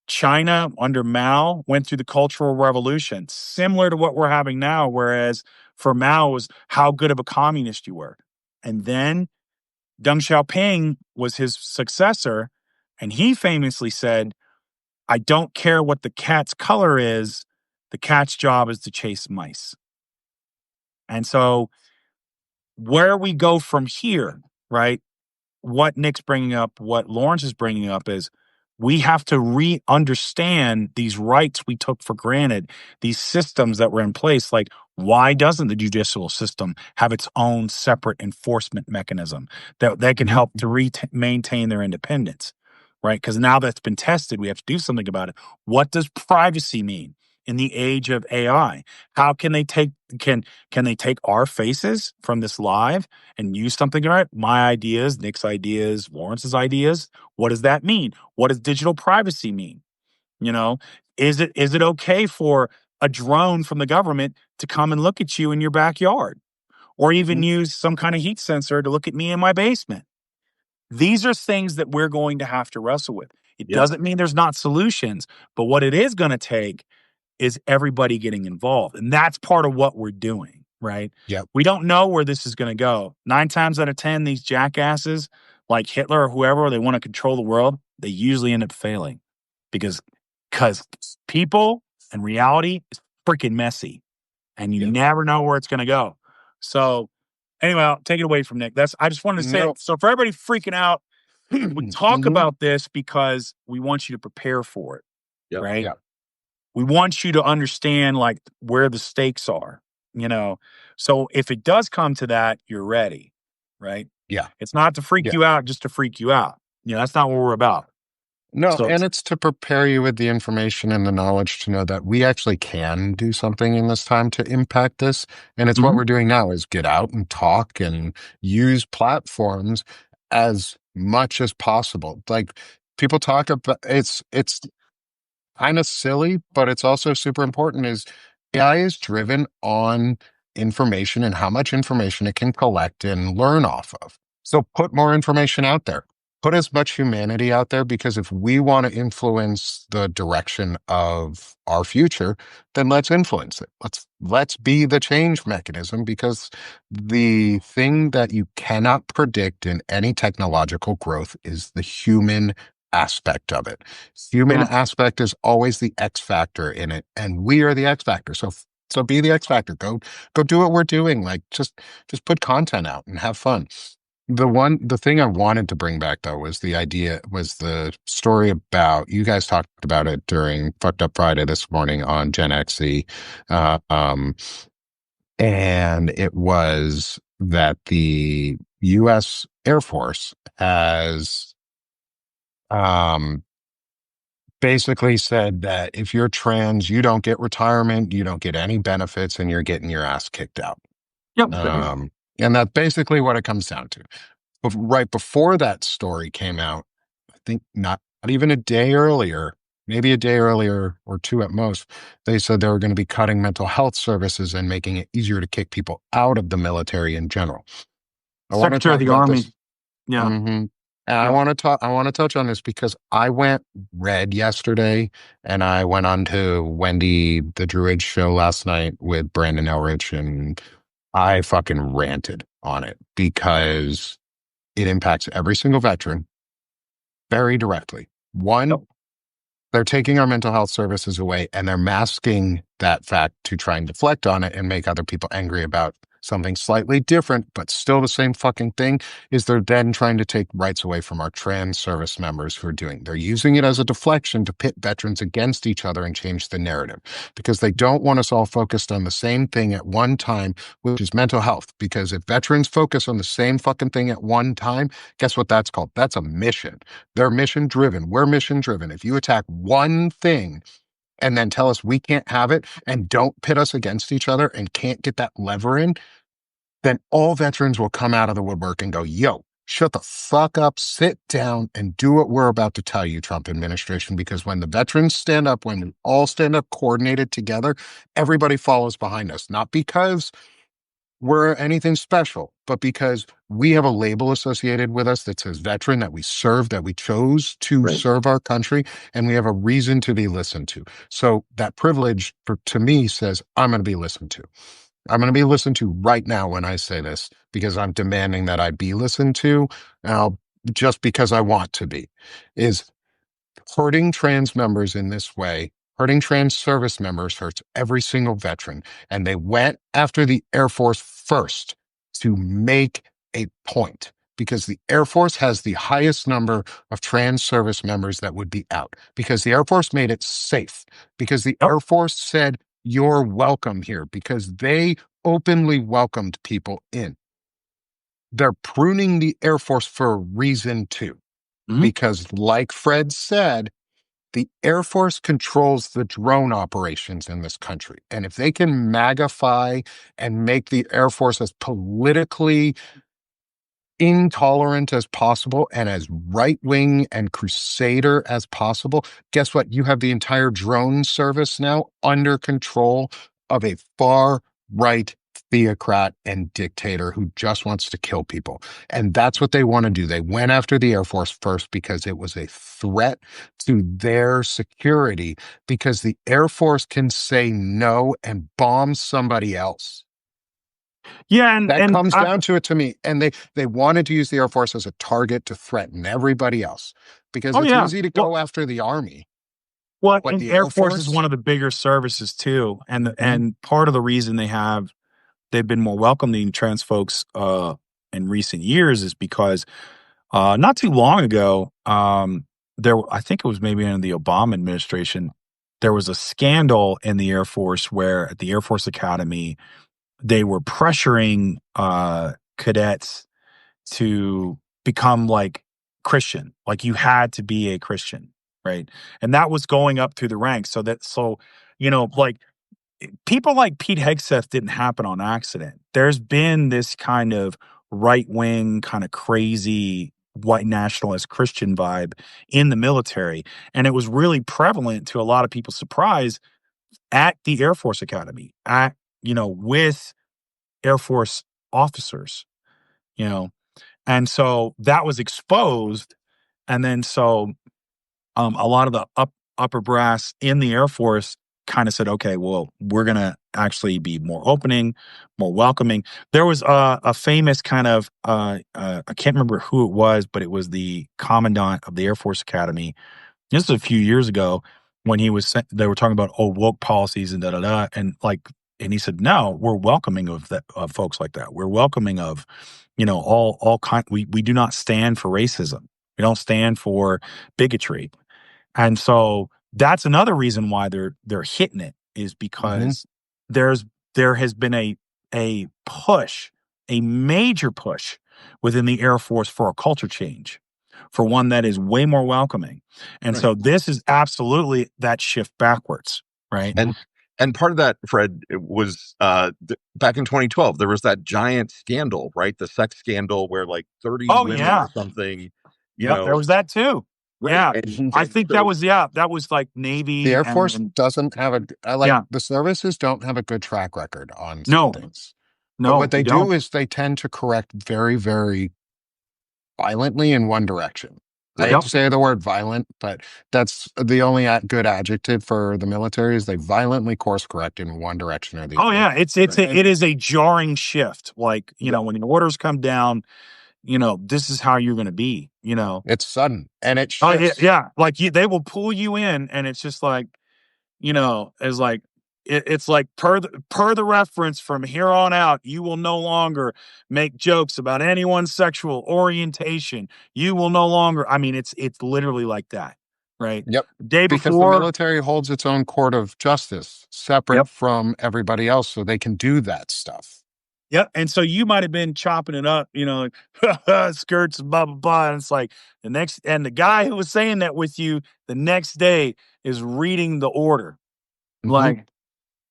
C: China under Mao went through the Cultural Revolution, similar to what we're having now. Whereas for Mao was how good of a communist you were. And then Deng Xiaoping was his successor. And he famously said, I don't care what the cat's color is. The cat's job is to chase mice. And so where we go from here, right? What Nick's bringing up, what Lawrence is bringing up is we have to re-understand these rights we took for granted, these systems that were in place. Like, why doesn't the judicial system have its own separate enforcement mechanism that can help to maintain their independence, right? Because now that's been tested, we have to do something about it. What does privacy mean in the age of AI? How can they take can they take our faces from this live and use something, right? My ideas, Nick's ideas, Lawrence's ideas. What does that mean? What does digital privacy mean? You know, is it okay for a drone from the government to come and look at you in your backyard, or even use some kind of heat sensor to look at me in my basement? These are things that we're going to have to wrestle with. It
A: Yep.
C: doesn't mean there's not solutions, but what it is going to take is everybody getting involved. And that's part of what we're doing, right?
B: Yep.
C: We don't know where this is going to go. 9 times out of 10, these jackasses like Hitler or whoever, they want to control the world. They usually end up failing because because people and reality is freaking messy, and you never know where it's going to go. So anyway, I'll take it away from Nick. I just wanted to say it. So for everybody freaking out, we talk about this because we want you to prepare for it, right?
B: Yeah.
C: We want you to understand like where the stakes are, So if it does come to that, you're ready, right?
B: Yeah.
C: It's not to freak you out just to freak you out. That's not what we're about.
B: No,
C: So
B: and it's to prepare you with the information and the knowledge to know that we actually can do something in this time to impact this. And it's what we're doing now is get out and talk and use platforms as much as possible. Like people talk about it's kind of silly, but it's also super important is AI is driven on information and how much information it can collect and learn off of. So put more information out there. Put as much humanity out there because if we want to influence the direction of our future, then let's influence it. Let's be the change mechanism because the thing that you cannot predict in any technological growth is the human aspect of it. Human aspect is always the X factor in it, and we are the X factor. So be the X factor. Go do what we're doing. Like just put content out and have fun. The thing I wanted to bring back though was the story about you guys talked about it during Fucked Up Friday this morning on Gen XE, uh, um, and it was that the U.S. Air Force has um basically said that if you're trans, you don't get retirement, you don't get any benefits, and you're getting your ass kicked out.
C: Yep.
B: And that's basically what it comes down to. But right before that story came out, I think not even a day earlier, maybe a day earlier or two at most, they said they were going to be cutting mental health services and making it easier to kick people out of the military in general. I want to
C: Secretary of
B: talk
C: the
B: about
C: Army.
B: this. And I want to touch on this because I went red yesterday and I went on to Wendy the Druid show last night with Brandon Elrich and I fucking ranted on it because it impacts every single veteran very directly. One, they're taking our mental health services away and they're masking that fact to try and deflect on it and make other people angry about something slightly different, but still the same fucking thing, is they're then trying to take rights away from our trans service members who are they're using it as a deflection to pit veterans against each other and change the narrative because they don't want us all focused on the same thing at one time, which is mental health. Because if veterans focus on the same fucking thing at one time, guess what that's called? That's a mission. They're mission driven. We're mission driven. If you attack one thing, and then tell us we can't have it and don't pit us against each other and can't get that lever in, then all veterans will come out of the woodwork and go, yo, shut the fuck up, sit down, and do what we're about to tell you, Trump administration. Because when the veterans stand up, when we all stand up coordinated together, everybody follows behind us. Not because we're anything special, but because we have a label associated with us that says veteran, that we serve, that we chose to serve our country, and we have a reason to be listened to. So that privilege, to me, says I'm going to be listened to. I'm going to be listened to right now when I say this because I'm demanding that I be listened to. Now, just because I want to be, is hurting trans members in this way, hurting trans service members hurts every single veteran. And they went after the Air Force first to make a point because the Air Force has the highest number of trans service members that would be out because the Air Force made it safe, because the Air Force said, you're welcome here, because they openly welcomed people in. They're pruning the Air Force for a reason too, because like Fred said, the Air Force controls the drone operations in this country. And if they can magnify and make the Air Force as politically intolerant as possible and as right-wing and crusader as possible, guess what? You have the entire drone service now under control of a far-right theocrat and dictator who just wants to kill people. And that's what they want to do. They went after the Air Force first because it was a threat to their security, because the Air Force can say no and bomb somebody else.
C: Yeah,
B: that comes down to it to me. And they wanted to use the Air Force as a target to threaten everybody else because it's easy to go after the Army.
C: Well,
B: What,
C: and
B: the
C: Air
B: Air
C: Force is
B: Force?
C: one of the bigger services too, and
B: Mhm.
C: and part of the reason they've been more welcoming trans folks in recent years is because not too long ago, I think it was maybe in the Obama administration, there was a scandal in the Air Force where at the Air Force Academy they were pressuring cadets to become like Christian, like you had to be a Christian, right? And that was going up through the ranks. Like people like Pete Hegseth didn't happen on accident. There's been this kind of right wing, kind of crazy white nationalist Christian vibe in the military. And it was really prevalent to a lot of people's surprise at the Air Force Academy, with Air Force officers, you know. And so that was exposed. And then a lot of the upper brass in the Air Force kind of said, okay, well, we're going to actually be more opening, more welcoming. There was a famous kind of, I can't remember who it was, but it was the commandant of the Air Force Academy. This is a few years ago when they were talking about, woke policies and da da da. And he said, no, we're welcoming of folks like that. We're welcoming of, all kind. We do not stand for racism. We don't stand for bigotry. And so that's another reason why they're hitting it is
B: Mhm.
C: because there's there has been a push, a major push within the Air Force for a culture change, for one that is way more welcoming. And
A: Right.
C: so this is absolutely that shift backwards, right?
A: And and part of that, Fred, it was back in 2012. There was that giant scandal, right? The sex scandal where like 30
C: Oh
A: women
C: yeah.
A: or something, you
C: Yep, there
A: know,
C: was that too.
A: right?
C: Yeah.
B: Mhm.
C: I
A: And
C: think
A: so
C: that was like
B: The
C: Navy
B: Air Force
C: and
B: doesn't have
C: yeah.
B: the services don't have a good track record on some
C: No.
B: things. But
C: No,
B: what
C: they
B: they
C: don't.
B: do is they tend to correct very, very violently in one direction. I hate
C: Yep.
B: to say the word violent, but that's the only good adjective for the military is they violently course correct in one direction or the
C: Oh
B: other.
C: yeah,
A: right.
C: it is a jarring shift. Like,
B: Yep.
C: when the orders come down, this is how you're going to be,
B: It's sudden and it
C: Oh yeah,
B: shifts.
C: yeah. Like they will pull you in and it's just like, it's like it's like per the reference from here on out, you will no longer make jokes about anyone's sexual orientation. You will no longer I mean it's literally like that, right?
B: Yep.
C: Day
B: Because the
C: before,
B: military holds its own court of justice separate
C: yep.
B: from everybody else so they can do that stuff.
C: Yep, and so you might have been chopping it up, like skirts, blah blah blah. And it's like the guy who was saying that with you the next day is reading the order.
B: Mhm.
C: Like,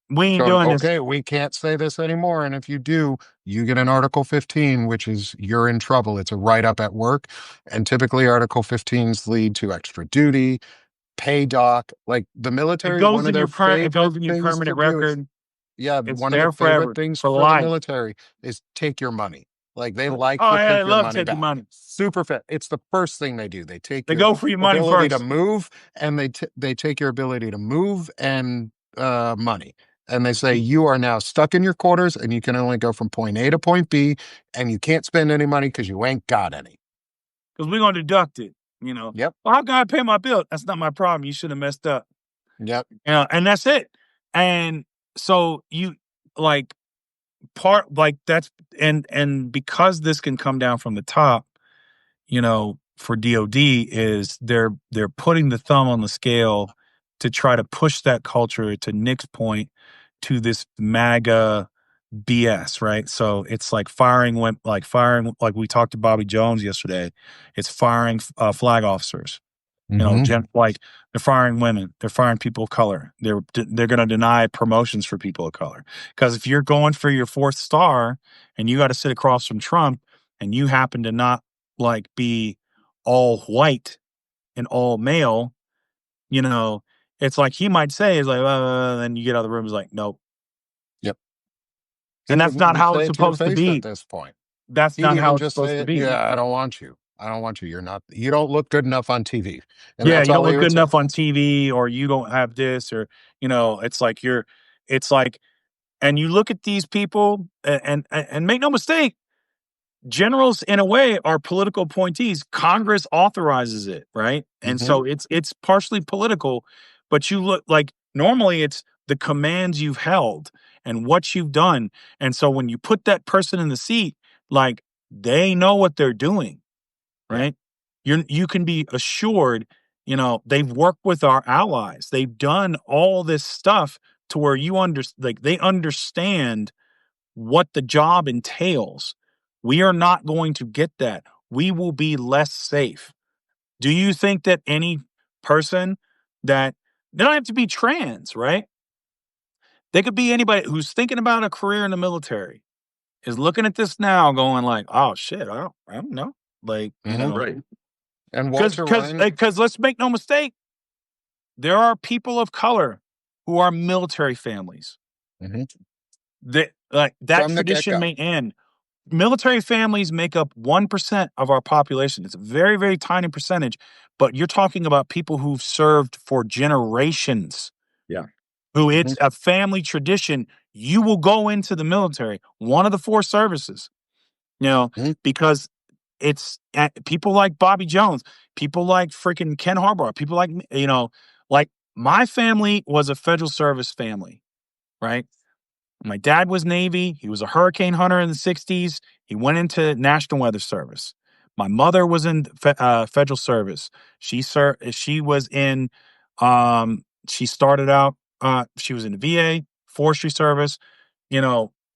C: we ain't
B: Going,
C: doing this.
B: okay, we can't say this anymore. And if you do, you get an Article 15, which is you're in trouble. It's a write up at work. And typically, Article 15s lead to extra duty, pay dock. Like the
C: It
B: military,
C: goes
B: one of
C: in
B: their
C: it goes
B: favorite
C: in your
B: things to
C: permanent
B: do is,
C: record.
B: yeah,
C: It's
B: one of the
C: there
B: favorite
C: forever
B: things
C: for
B: for the
C: life.
B: military is take your money. Like they like
C: Oh
B: to
C: yeah, I
B: take your
C: love
B: money
C: taking
B: back.
C: money.
B: Super fit. It's the first thing they do. They take
C: They
B: your
C: go for your money
B: ability to
C: first.
B: move, and they take your ability to move and money. And they say you are now stuck in your quarters, and you can only go from point A to point B, and you can't spend any money because you ain't got any.
C: Because we're gonna deduct it.
B: Yep.
C: Well, how can I pay my bill? That's not my problem. You should have messed up.
B: Yep.
C: And that's it. And so you like that's and because this can come down from the top, for DOD is they're putting the thumb on the scale to try to push that culture, to Nick's point, to this MAGA BS, right? So it's like firing like we talked to Bobby Jones yesterday. It's firing flag officers.
B: Hmm.
C: Like they're firing women, they're firing people of color. They're going to deny promotions for people of color because if you're going for your fourth star and you got to sit across from Trump and you happen to not like be all white and all male, you know, it's like he might say is like, then you get out of the room is like, nope,
B: Yep. He
C: and that's
B: wouldn't
C: not
B: even
C: how it's
B: say it to your
C: supposed to
B: face at
C: be.
B: this point.
C: That's
B: He'd
C: not how
B: even
C: it's
B: just
C: supposed
B: say
C: to
B: it,
C: be.
B: yeah, I don't want you. I don't want you. You don't look good enough on TV. And
C: Yeah,
B: that's
C: you don't
B: all he
C: look
B: would
C: good
B: say.
C: enough on TV, or you don't have this, or it's like it's like, and you look at these people, and make no mistake, generals in a way are political appointees. Congress authorizes it, right? And
B: Hmm.
C: so it's partially political, but you look like normally it's the commands you've held and what you've done. And so when you put that person in the seat, like they know what they're doing, right? You can be assured, they've worked with our allies. They've done all this stuff to where they understand what the job entails. We are not going to get that. We will be less safe. Do you think that any person that they don't have to be trans, right? They could be anybody who's thinking about a career in the military is looking at this now going like, oh shit, I don't know. Like,
A: Right.
B: And
C: because
B: Walter Ryan,
C: because let's make no mistake, there are people of color who are military families.
B: mhm,
C: That
B: from the
C: tradition
B: get-go.
C: may end. Military families make up 1% of our population. It's a very, very tiny percentage, but you're talking about people who've served for generations.
A: Yeah.
C: Who
B: Mhm,
C: it's a family tradition. You will go into the military, one of the 4 services,
B: mhm,
C: because it's people like Bobby Jones, people like freaking Ken Harbaugh, people like, like my family was a federal service family, right? My dad was Navy. He was a hurricane hunter in the 60s. He went into National Weather Service. My mother was in federal service. She was in, she started out, she was in the VA, forestry service,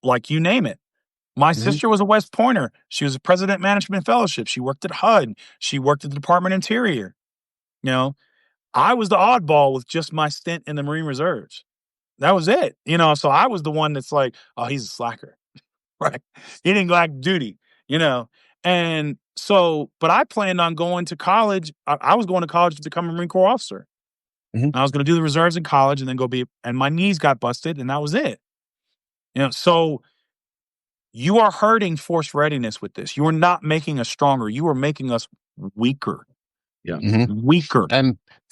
C: like you name it. My
B: mhm,
C: sister was a West Pointer. She was a President Management Fellowship. She worked at HUD. She worked at the Department of Interior. You know, I was the oddball with just my stint in the Marine Reserves. That was it. So I was the one that's like, oh, he's a slacker, right? He didn't go active duty, you know. And so, but I planned on going to college. I was going to college to become a Marine Corps officer.
B: mhm.
C: I was going to do the reserves in college and then and my knees got busted and that was it. So you are hurting force readiness with this. You are not making us stronger. You are making us weaker,
A: Yeah.
B: Mhm.
C: weaker.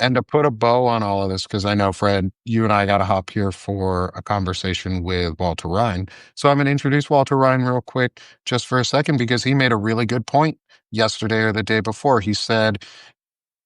B: And to put a bow on all of this, because I know, Fred, you and I got to hop here for a conversation with Walter Ryan. So I'm going to introduce Walter Ryan real quick just for a second, because he made a really good point yesterday or the day before. He said,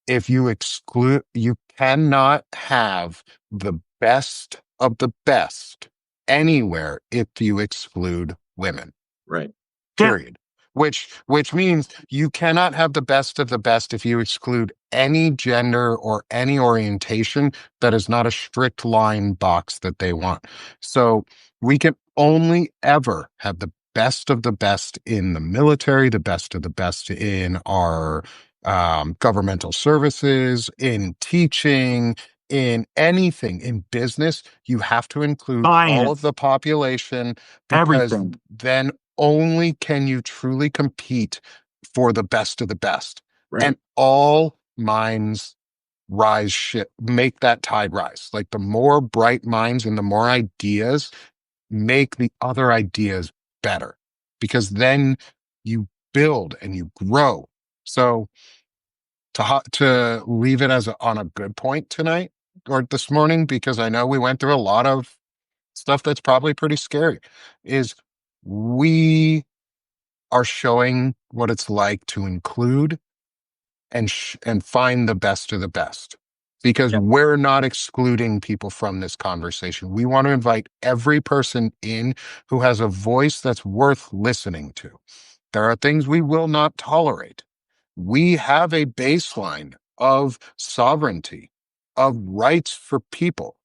B: if you exclude, you cannot have the best of the best anywhere if you exclude women,
A: Right.
C: Yeah.
B: period. Which means you cannot have the best of the best if you exclude any gender or any orientation that is not a strict line box that they want. So we can only ever have the best of the best in the military, the best of the best in our governmental services, in teaching, in anything, in business. You have to include all of
C: Science,
B: the population, because
C: everything.
B: then only can you truly compete for the best of the best.
A: Right.
B: And all minds rise shit, make that tide rise. Like the more bright minds and the more ideas make the other ideas better, because then you build and you grow. So to leave it on a good point tonight or this morning, because I know we went through a lot of stuff that's probably pretty scary, is we are showing what it's like to include and find the best of the best, because
C: Yeah.
B: we're not excluding people from this conversation. We want to invite every person in who has a voice that's worth listening to. There are things we will not tolerate. We have a baseline of sovereignty, of rights for people,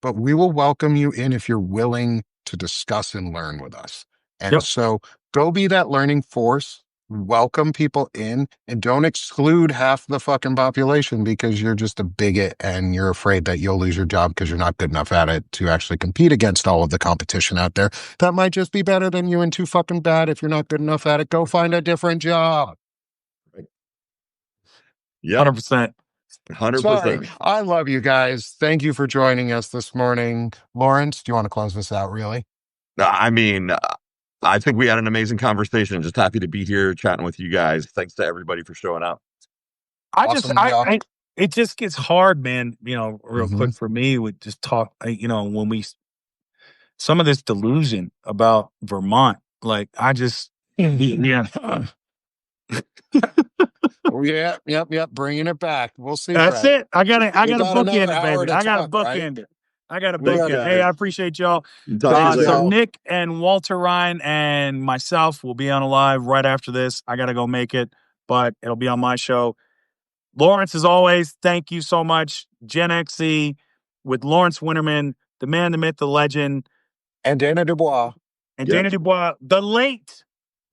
B: but we will welcome you in if you're willing to discuss and learn with us. And
C: Yep.
B: so go be that learning force, welcome people in, and don't exclude half the fucking population because you're just a bigot and you're afraid that you'll lose your job because you're not good enough at it to actually compete against all of the competition out there. That might just be better than you and too fucking bad. If you're not good enough at it, go find a different job.
A: Yep.
C: 100%.
B: sorry
A: 100%.
B: I love you guys. Thank you for joining us this morning. Lawrence, do you want to close this out really?
A: I mean, I think we had an amazing conversation. Just happy to be here chatting with you guys. Thanks to everybody for showing up.
B: Awesome, y'all.
C: It just gets hard, man. Real
B: Hmm.
C: quick for me with just talk, when some of this delusion about Vermont, like I just, yeah,
B: Yep. Bringing it back. We'll see.
C: That's
B: Brad.
C: it. I got to bookend it,
B: hour
C: baby.
B: to
C: I got to
B: talk, right?
C: bookend it. I got to
B: We
C: bookend.
B: gotta-
C: Hey, I appreciate y'all.
A: Talk to you
C: So
A: later.
C: Nick and Walter Ryan and myself will be on a live right after this. I got to go make it, but it'll be on my show. Lawrence, as always, thank you so much. Gen XC with Lawrence Winterman, the man, the myth, the legend.
B: And Dana Dubois.
C: And Dana Dubois, the late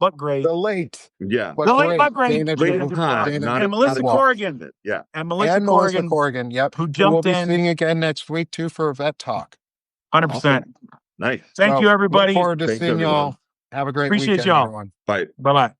C: but great.
B: The late.
A: Yeah.
B: But
C: The late but great.
B: Dana
A: Late in
B: Dubois.
A: time.
C: And Melissa Corrigan.
A: Yeah.
C: And Melissa
B: And Melissa Corrigan. Yep.
C: Who
B: We'll
C: jumped
B: be
C: in.
B: seeing again next week, too, for Vet Talk.
C: 100%.
A: Awesome. Nice.
C: Thank you, everybody.
B: Look forward to
A: Thanks,
B: seeing
A: everyone.
B: y'all. Have a great
C: Appreciate
B: weekend,
C: y'all.
B: everyone.
A: Bye.
C: Bye-bye.